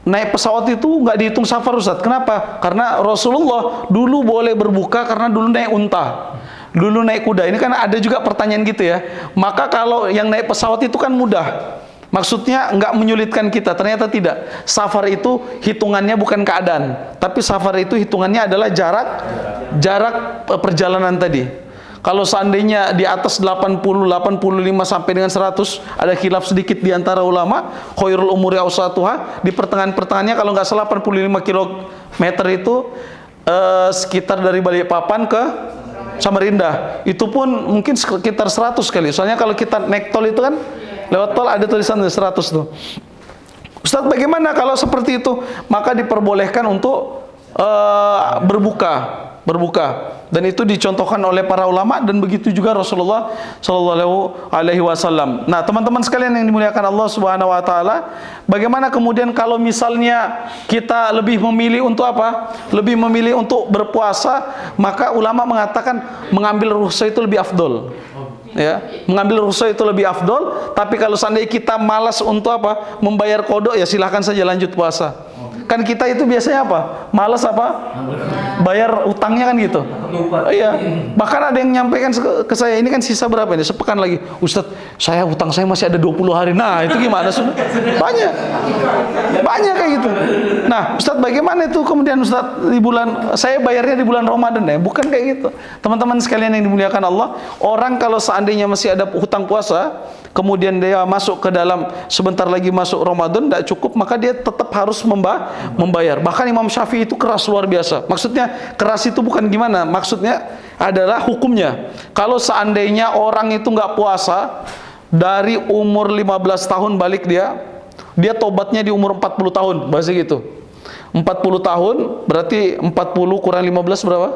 naik pesawat itu nggak dihitung safar Ustaz? Kenapa? Karena Rasulullah dulu boleh berbuka karena dulu naik unta. dulu naik kuda, ini kan ada juga pertanyaan gitu ya. Maka kalau yang naik pesawat itu kan mudah. Maksudnya nggak menyulitkan kita, ternyata tidak. Safar itu hitungannya bukan keadaan, tapi safar itu hitungannya adalah jarak perjalanan tadi. Kalau seandainya di atas 80, 85 sampai dengan 100, ada khilaf sedikit di antara ulama, khairul umuri awsatuha, di pertengahan-pertengahannya kalau nggak salah 85 kilometer itu sekitar dari Balikpapan ke Samarinda. Itu pun mungkin sekitar 100 kali. Soalnya kalau kita naik tol itu kan, lewat tol ada tulisan 100 tuh. Ustaz, bagaimana kalau seperti itu? Maka diperbolehkan untuk berbuka. Dan itu dicontohkan oleh para ulama, dan begitu juga Rasulullah Shallallahu Alaihi Wasallam. Nah, teman-teman sekalian yang dimuliakan Allah Subhanahu Wa Taala, bagaimana kemudian kalau misalnya kita lebih memilih untuk apa? Lebih memilih untuk berpuasa, maka ulama mengatakan mengambil rukhsah itu lebih afdol. Ya, mengambil rukhsah itu lebih afdol. Tapi kalau seandainya kita malas untuk apa? Membayar qada, ya silahkan saja lanjut puasa. Kan kita itu biasanya apa? Malas apa? Bayar utangnya kan gitu. Iya. Bahkan ada yang nyampaikan ke saya, ini kan sisa berapa ini? Sepekan lagi. Ustadz, saya utang saya masih ada 20 hari. Nah, itu gimana? Banyak. Banyak kayak gitu. Nah, Ustadz, bagaimana itu kemudian Ustadz di bulan, saya bayarnya di bulan Ramadan ya? Bukan kayak gitu. Teman-teman sekalian yang dimuliakan Allah, orang kalau seandainya masih ada hutang puasa, kemudian dia masuk ke dalam, sebentar lagi masuk Ramadan, tidak cukup, maka dia tetap harus membayar. Bahkan Imam Syafi'i itu keras luar biasa. Maksudnya keras itu bukan gimana, maksudnya adalah hukumnya. Kalau seandainya orang itu nggak puasa dari umur 15 tahun balik dia tobatnya di umur 40 tahun, bahasa gitu. 40 tahun berarti 40 kurang 15 berapa?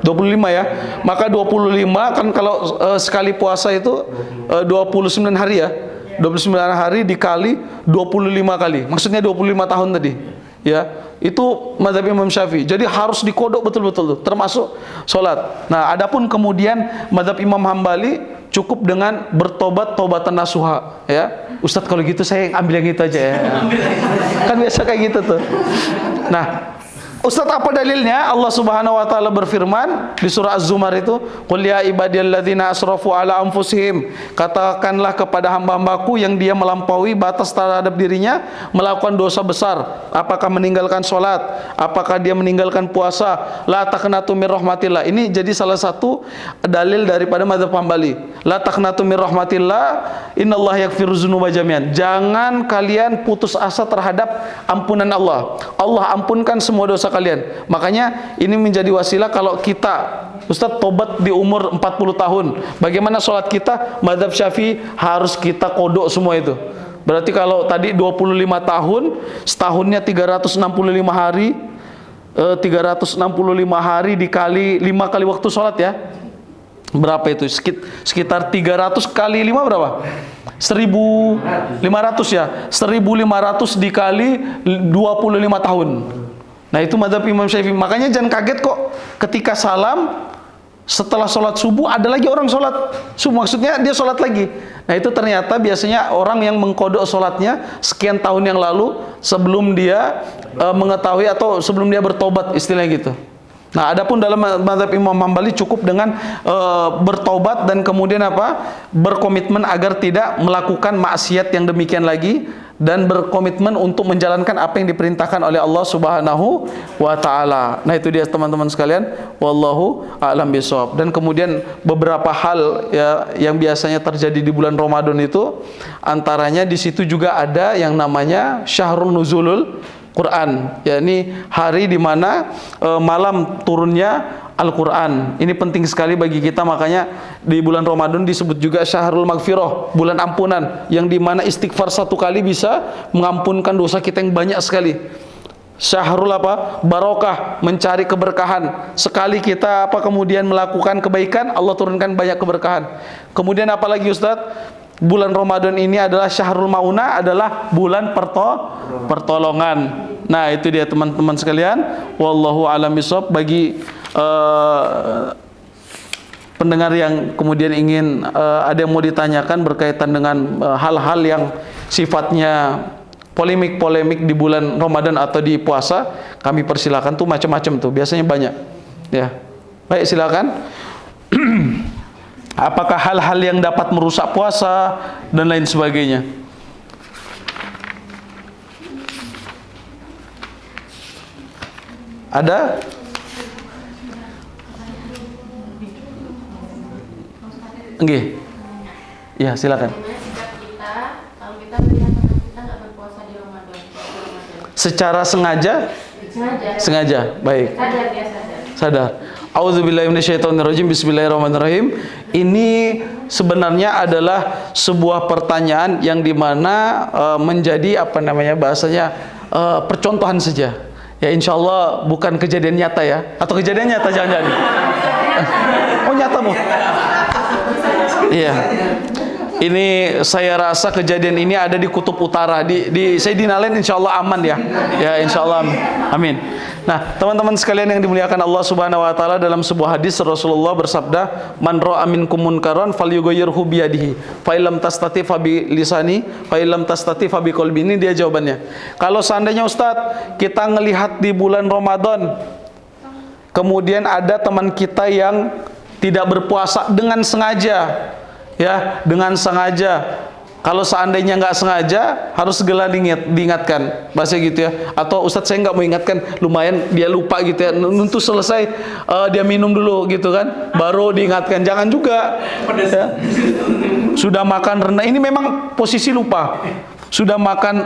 25 ya. Maka 25 kan kalau sekali puasa itu 29 hari ya. 29 hari dikali 25 kali. Maksudnya 25 tahun tadi. Ya, itu mazhab Imam Syafi'i. Jadi harus dikodok betul-betul tuh, termasuk sholat. Nah, adapun kemudian mazhab Imam Hambali cukup dengan bertobat tobatan nasuha. Ya, Ustadz kalau gitu saya ambil yang itu aja ya. Kan biasa kayak gitu tuh. Nah, Ustadz, apa dalilnya? Allah Subhanahu wa taala berfirman di surah Az-Zumar itu, "Qul ya ibadiyalladzina asrafu ala anfusihim." Katakanlah kepada hamba-hambaku yang dia melampaui batas terhadap dirinya, melakukan dosa besar, apakah meninggalkan sholat, apakah dia meninggalkan puasa, la taqnatu mir rahmatillah. Ini jadi salah satu dalil daripada mazhab Hambali. La taqnatu mir rahmatillah, innallaha yaghfiru dzunuba jami'an. Jangan kalian putus asa terhadap ampunan Allah. Allah ampunkan semua dosa kalian. Makanya ini menjadi wasilah kalau kita, Ustadz, tobat di umur 40 tahun. Bagaimana sholat kita? Mazhab Syafi'i harus kita kodok semua itu. Berarti kalau tadi 25 tahun, setahunnya 365 hari, 365 hari dikali 5 kali waktu sholat ya. Berapa itu? Sekitar 300 kali 5 berapa? 1.500 ya. 1.500 dikali 25 tahun. Nah, itu mazhab Imam Syafi'i. Makanya jangan kaget kok ketika salam setelah sholat subuh ada lagi orang sholat subuh. Maksudnya dia sholat lagi. Nah, itu ternyata biasanya orang yang mengkodok sholatnya sekian tahun yang lalu sebelum dia mengetahui atau sebelum dia bertobat, istilahnya gitu. Nah, adapun dalam mazhab Imam Hambali cukup dengan bertobat dan kemudian apa? Berkomitmen agar tidak melakukan maksiat yang demikian lagi, dan berkomitmen untuk menjalankan apa yang diperintahkan oleh Allah Subhanahu wa taala. Nah, itu dia teman-teman sekalian, wallahu a'lam bishawab. Dan kemudian beberapa hal ya yang biasanya terjadi di bulan Ramadan itu, antaranya di situ juga ada yang namanya Syahrul Nuzulul Quran, yakni hari di mana malam turunnya Al-Quran. Ini penting sekali bagi kita, makanya di bulan Ramadan disebut juga Syahrul Maghfirah, bulan ampunan, yang di mana istighfar 1 kali bisa mengampunkan dosa kita yang banyak sekali. Syahrul apa? Barokah, mencari keberkahan. Sekali kita kemudian melakukan kebaikan, Allah turunkan banyak keberkahan. Kemudian apalagi Ustadz? Bulan Ramadan ini adalah Syahrul Mauna, adalah bulan pertolongan. Nah, itu dia teman-teman sekalian. Wallahu a'lam bishawab. Bagi pendengar yang kemudian ingin ada yang mau ditanyakan berkaitan dengan hal-hal yang sifatnya polemik-polemik di bulan Ramadan atau di puasa, kami persilakan tuh macam-macam tuh, biasanya banyak ya. Baik, silakan. Apakah hal-hal yang dapat merusak puasa dan lain sebagainya? Ada? Nggih. Ya, silakan. Kalau kita melihat teman kita nggak berpuasa di Ramadan. Secara sengaja? Sengaja. Baik. Sadar dia sadar. Sadar. Auzubillahi minasyaitonirrajim. Bismillahirrahmanirrahim. Ini sebenarnya adalah sebuah pertanyaan yang dimana menjadi apa namanya bahasanya percontohan saja. Ya, insya Allah bukan kejadian nyata ya, atau kejadian nyata jangan-jangan. Oh, nyata Bu. Iya. Ini saya rasa kejadian ini ada di kutub utara di Sayyidina Alen, insya Allah aman ya. Ya, insya Allah amin. Nah, teman-teman sekalian yang dimuliakan Allah Subhanahu wa taala, dalam sebuah hadis Rasulullah bersabda, "Man ra'a minkum munkaran falyughayyirhu bi yadihi, fa illam tastati fa bi lisani, fa illam tastati fa bi qalbi." Ini dia jawabannya. Kalau seandainya Ustadz, kita ngelihat di bulan Ramadan, kemudian ada teman kita yang tidak berpuasa dengan sengaja, ya, dengan sengaja. Kalau seandainya nggak sengaja, harus segera diingatkan, bahasa gitu ya. Atau Ustadz saya nggak mau ingatkan, lumayan dia lupa gitu ya. Nunggu selesai dia minum dulu gitu kan, baru diingatkan. Jangan juga. Ya. Sudah makan rendang, ini memang posisi lupa. Sudah makan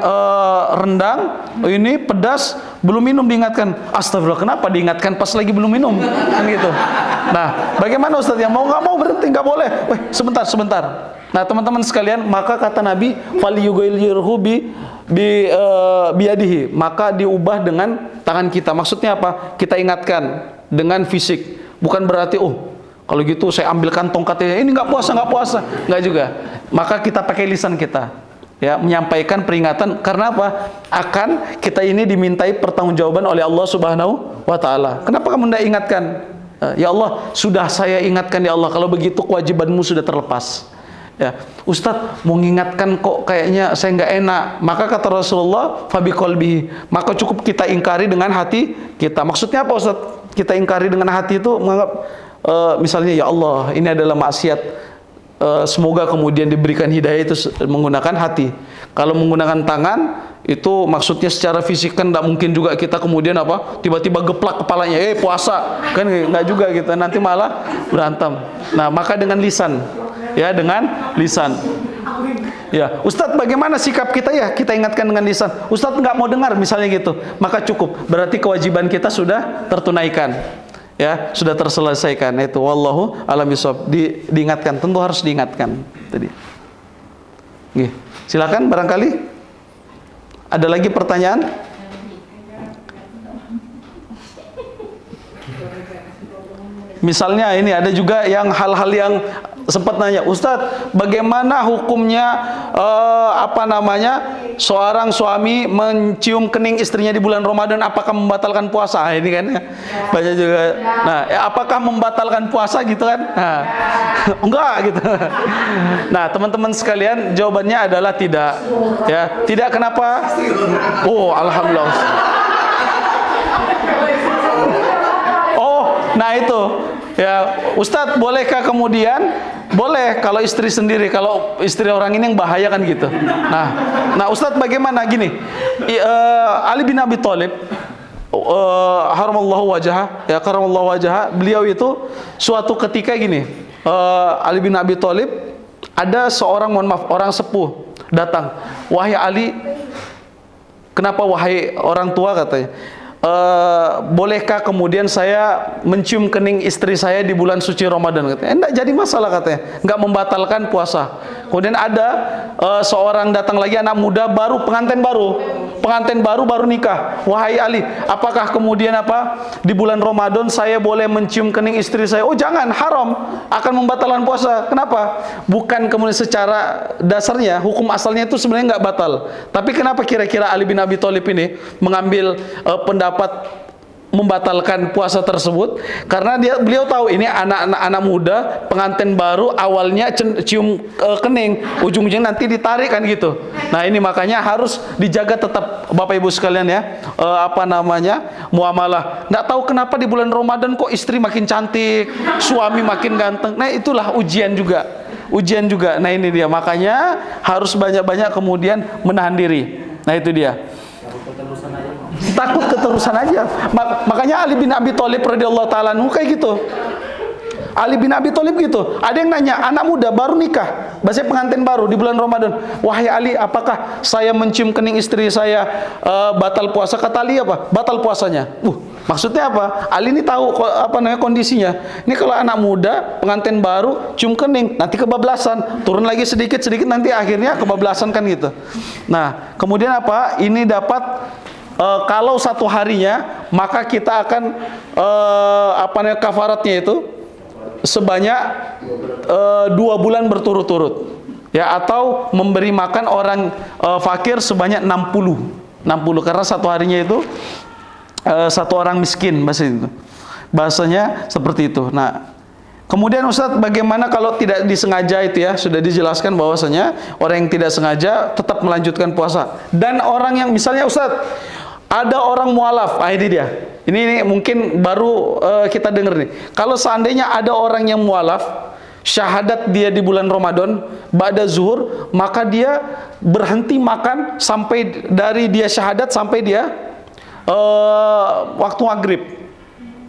rendang, ini pedas, belum minum diingatkan. Astagfirullah, kenapa diingatkan pas lagi belum minum? Kan gitu. Nah, bagaimana Ustadz yang mau nggak mau berhenti, nggak boleh. Sebentar. Nah, teman-teman sekalian, maka kata Nabi, falyughayyirhu biyadihi, maka diubah dengan tangan kita. Maksudnya apa? Kita ingatkan dengan fisik. Bukan berarti kalau gitu saya ambilkan tongkatnya, ini nggak puasa, nggak juga. Maka kita pakai lisan kita, ya, menyampaikan peringatan. Karena apa? Akan kita ini dimintai pertanggungjawaban oleh Allah Subhanahu wa taala. Kenapa kamu tidak ingatkan? Ya Allah, sudah saya ingatkan ya Allah. Kalau begitu kewajibanmu sudah terlepas. Ya, Ustadz mau mengingatkan kok kayaknya saya nggak enak. Maka kata Rasulullah, fabi qalbihi, maka cukup kita ingkari dengan hati kita. Maksudnya apa Ustadz? Kita ingkari dengan hati itu menganggap misalnya, ya Allah, ini adalah maksiat. Semoga kemudian diberikan hidayah itu menggunakan hati. Kalau menggunakan tangan itu maksudnya secara fisik kan tidak mungkin juga kita kemudian tiba-tiba geplak kepalanya, puasa kan, nggak juga gitu, nanti malah berantem. Nah, maka dengan lisan, ya, dengan lisan. Ya, Ustadz bagaimana sikap kita? Ya, kita ingatkan dengan lisan. Ustadz nggak mau dengar misalnya gitu, maka cukup, berarti kewajiban kita sudah tertunaikan. Ya, sudah terselesaikan. Itu wallahu a'lam bishawab. Diingatkan, tentu harus diingatkan tadi. Nggih. Silakan, barangkali ada lagi pertanyaan? Misalnya ini ada juga yang hal-hal yang sempat nanya, Ustadz, bagaimana hukumnya seorang suami mencium kening istrinya di bulan Ramadan, apakah membatalkan puasa? Ini kan ya, banyak juga. Nah, apakah membatalkan puasa gitu kan? Nah, enggak gitu. Nah, teman-teman sekalian, jawabannya adalah tidak. Ya, tidak, kenapa? Alhamdulillah. Nah itu, ya, Ustadz, bolehkah kemudian? Boleh kalau istri sendiri, kalau istri orang ini yang bahaya kan gitu. Nah Ustadz bagaimana gini? Ali bin Abi Thalib, haramallahu wajhah, ya, karamallahu wajhah, beliau itu suatu ketika gini, Ali bin Abi Thalib, ada seorang, orang sepuh datang, wahai Ali, kenapa wahai orang tua, katanya, bolehkah kemudian saya mencium kening istri saya di bulan suci Ramadan? Katanya, enggak jadi masalah, katanya, enggak membatalkan puasa. Kemudian ada seorang datang lagi, anak muda pengantin baru nikah. Wahai Ali, apakah kemudian di bulan Ramadan saya boleh mencium kening istri saya? Oh jangan, haram, akan membatalkan puasa. Kenapa? Bukan kemudian secara dasarnya, hukum asalnya itu sebenarnya nggak batal. Tapi kenapa kira-kira Ali bin Abi Thalib ini mengambil pendapat membatalkan puasa tersebut karena beliau tahu ini anak muda pengantin baru, awalnya cium kening, ujung-ujungnya nanti ditarik kan gitu. Nah ini makanya harus dijaga tetap Bapak Ibu sekalian ya, muamalah. Nggak tahu kenapa di bulan Ramadan kok istri makin cantik, suami makin ganteng. Nah itulah ujian juga. Nah ini dia, makanya harus banyak-banyak kemudian menahan diri. Nah itu dia, takut keterusan aja. Makanya Ali bin Abi Thalib radhiyallahu taala anhu kayak gitu. Ali bin Abi Thalib gitu. Ada yang nanya, anak muda baru nikah, bahasa pengantin baru di bulan Ramadan. Wahai Ali, apakah saya mencium kening istri saya batal puasa? Kata Ali apa? Batal puasanya. Maksudnya apa? Ali ini tahu kondisinya. Ini kalau anak muda pengantin baru cium kening, nanti kebablasan, turun lagi sedikit nanti akhirnya kebablasan kan gitu. Nah, kemudian apa? Ini dapat kalau satu harinya, maka kita akan kafaratnya itu sebanyak 2 bulan berturut-turut, ya, atau memberi makan orang fakir sebanyak 60 karena satu harinya itu satu orang miskin, bahasanya seperti itu. Nah, kemudian Ustadz, bagaimana kalau tidak disengaja itu ya, sudah dijelaskan bahwasanya orang yang tidak sengaja tetap melanjutkan puasa. Dan orang yang misalnya Ustadz, ada orang mualaf, ini dia. Ini mungkin baru kita dengar nih. Kalau seandainya ada orang yang mualaf, syahadat dia di bulan Ramadan, ba'da zuhur, maka dia berhenti makan sampai dari dia syahadat sampai dia waktu maghrib.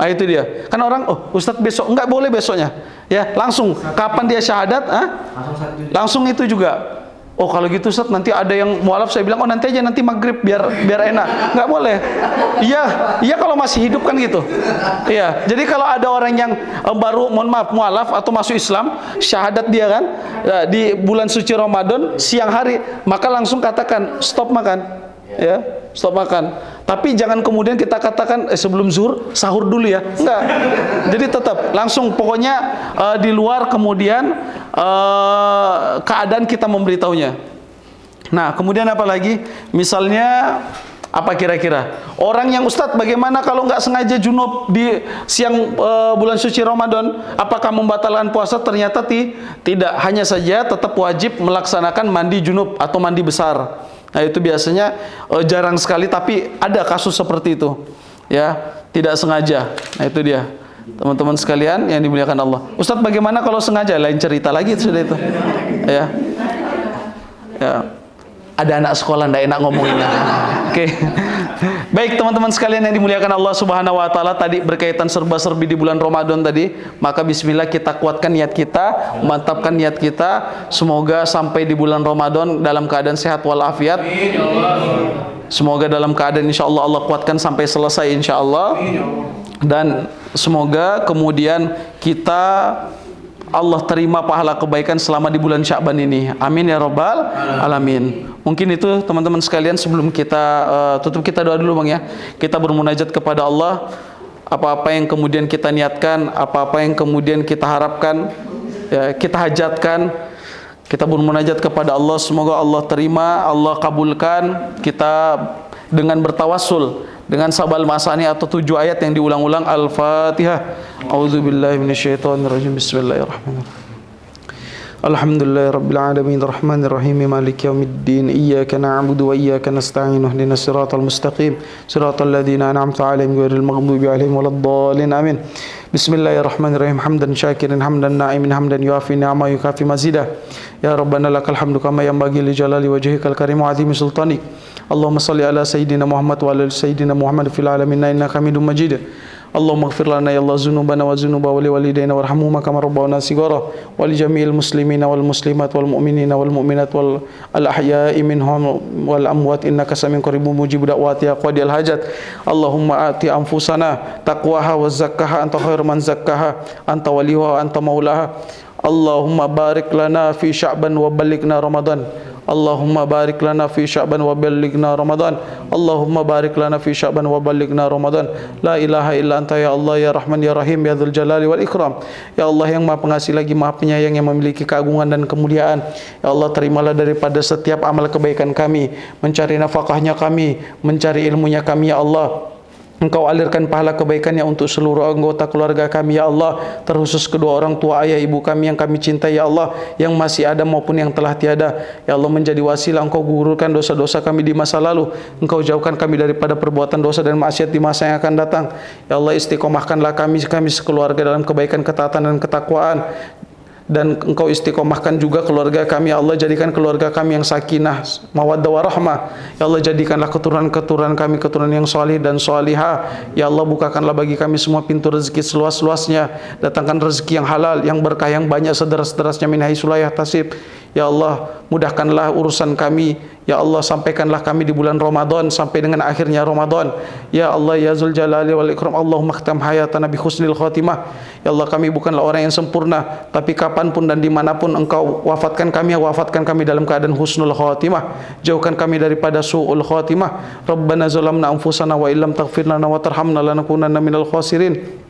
Nah itu dia. Kan orang, Ustadz besok, enggak boleh besoknya. Ya, langsung. Kapan dia syahadat? Langsung itu juga. Kalau gitu Ustadz, nanti ada yang mualaf, saya bilang nanti aja, nanti maghrib biar enak. Nggak boleh. Iya kalau masih hidup kan gitu. Iya. Jadi kalau ada orang yang baru mualaf atau masuk Islam, syahadat dia kan di bulan suci Ramadan siang hari, maka langsung katakan stop makan. Ya, stop makan. Tapi jangan kemudian kita katakan sebelum zuhur sahur dulu ya. Enggak. Jadi tetap langsung, pokoknya di luar kemudian keadaan kita memberitahunya. Nah, kemudian apa lagi? Misalnya apa kira-kira? Orang yang Ustadz, bagaimana kalau nggak sengaja junub di siang bulan suci Ramadan? Apakah membatalkan puasa? Ternyata tidak. Hanya saja tetap wajib melaksanakan mandi junub atau mandi besar. Nah itu biasanya jarang sekali, tapi ada kasus seperti itu, ya, tidak sengaja. Nah itu dia, teman-teman sekalian yang dimuliakan Allah. Ustadz, bagaimana kalau sengaja? Lain cerita lagi sudah itu, ya. Ada anak sekolah ndak enak ngomonginnya. Oke. Baik teman-teman sekalian yang dimuliakan Allah Subhanahu wa taala, tadi berkaitan serba-serbi di bulan Ramadan tadi, maka bismillah kita kuatkan niat kita, mantapkan niat kita, semoga sampai di bulan Ramadan dalam keadaan sehat walafiat. Semoga dalam keadaan insyaallah Allah kuatkan sampai selesai insyaallah. Dan semoga kemudian kita Allah terima pahala kebaikan selama di bulan Sya'ban ini. Amin ya rabbal alamin. Mungkin itu teman-teman sekalian, sebelum kita tutup, kita doa dulu Bang ya. Kita bermunajat kepada Allah. Apa-apa yang kemudian kita niatkan, apa-apa yang kemudian kita harapkan, ya, kita hajatkan, kita bermunajat kepada Allah. Semoga Allah terima, Allah kabulkan kita dengan bertawassul dengan sabal masani atau 7 ayat yang diulang-ulang. Al-Fatihah. A'udzubillahi minasyaitonirrajim. Bismillahirrahmanirrahim. Alhamdulillahirabbil alamin arrahmanir rahim maliki yaumiddin iyyaka na'budu wa iyyaka nasta'in ihdinas siratal mustaqim siratal ladzina an'amta 'alaihim ghairil maghdubi 'alaihim waladdallin amin. Bismillahirrahmanirrahim. Hamdan syakirin hamdan na'imin hamdan yuafi ni'ama yukafi mazidah. Ya rabbana lakal hamdu kama yanbaghi li jalali wajhikal karim wa 'azimi sultanik. Allahumma salli ala sayyidina Muhammad wa ala sayyidina Muhammad fil alamin innaka Hamidum Majid. Allahumma ighfir lana ya Allah dzunubana wa dzunuba wali walidayna warhamhuma kama rabbawna shighara wa li jami'il muslimina wal muslimat wal mu'minina wal mu'minat wal ahya'i minhum wal amwat innaka samiun qaribun mujibud da'wati ya qadiyal hajat. Allahumma ati anfusana taqwaha wa zakkaha anta khairu man zakkaha anta waliha wa anta maulaha. Allahumma barik lana fi Sya'ban wa ballighna Ramadan. Allahumma barik lana fi Sya'ban wa ballighna Ramadan. Allahumma barik lana fi Sya'ban wa ballighna Ramadan. La ilaha illa anta ya Allah ya Rahman ya Rahim ya Dzul Jalali wal Ikram. Ya Allah yang Maha Pengasih lagi Maha Penyayang, yang memiliki keagungan dan kemuliaan. Ya Allah, terimalah daripada setiap amal kebaikan kami, mencari nafkahnya kami, mencari ilmunya kami ya Allah. Engkau alirkan pahala kebaikannya untuk seluruh anggota keluarga kami ya Allah, terkhusus kedua orang tua ayah ibu kami yang kami cintai ya Allah, yang masih ada maupun yang telah tiada ya Allah, menjadi wasilah Engkau gugurkan dosa-dosa kami di masa lalu, Engkau jauhkan kami daripada perbuatan dosa dan maksiat di masa yang akan datang ya Allah. Istiqomahkanlah kami sekeluarga dalam kebaikan, ketaatan dan ketakwaan, dan Engkau istiqomahkan juga keluarga kami ya Allah, jadikan keluarga kami yang sakinah, mawaddah warahmah ya Allah, jadikanlah keturunan kami keturunan yang solih dan solihah ya Allah. Bukakanlah bagi kami semua pintu rezeki seluas-luasnya, datangkan rezeki yang halal, yang berkah, yang banyak sederas-derasnya min haitsu la yahtasib ya Allah. Mudahkanlah urusan kami ya Allah, sampaikanlah kami di bulan Ramadan sampai dengan akhirnya Ramadan ya Allah ya Zul Jalali wal Ikram. Allahumma khtam hayatana bi husnil khatimah ya Allah. Kami bukanlah orang yang sempurna, tapi kapanpun dan dimanapun Engkau wafatkan kami dalam keadaan husnul khatimah, jauhkan kami daripada su'ul khatimah. Rabbana zalamna anfusana wa illam taghfir lana wa tarhamna lanakunanna minal khasirin.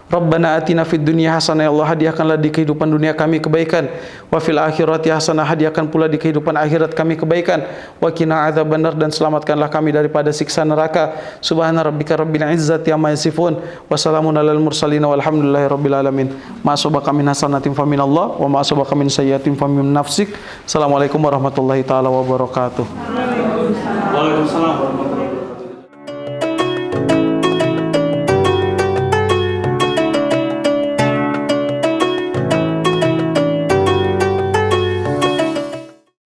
Rabbana atina fid dunya hasanah ya Allah, hadiahkanlah di kehidupan dunia kami kebaikan, wa fil akhirati hasanah, hadiahkan pula di kehidupan akhirat kami kebaikan, wa qina adzabannar, dan selamatkanlah kami daripada siksa neraka. Subhana rabbika rabbil izzati amma yasifun, wa salamun alal mursalin walhamdulillahi rabbil alamin. Ma asabaka min hasanatin faminallah wa ma asabaka min sayyi'atin famin nafsik. Assalamualaikum warahmatullahi taala wabarakatuh. Waalaikumsalam warahmatullahi wabarakatuh.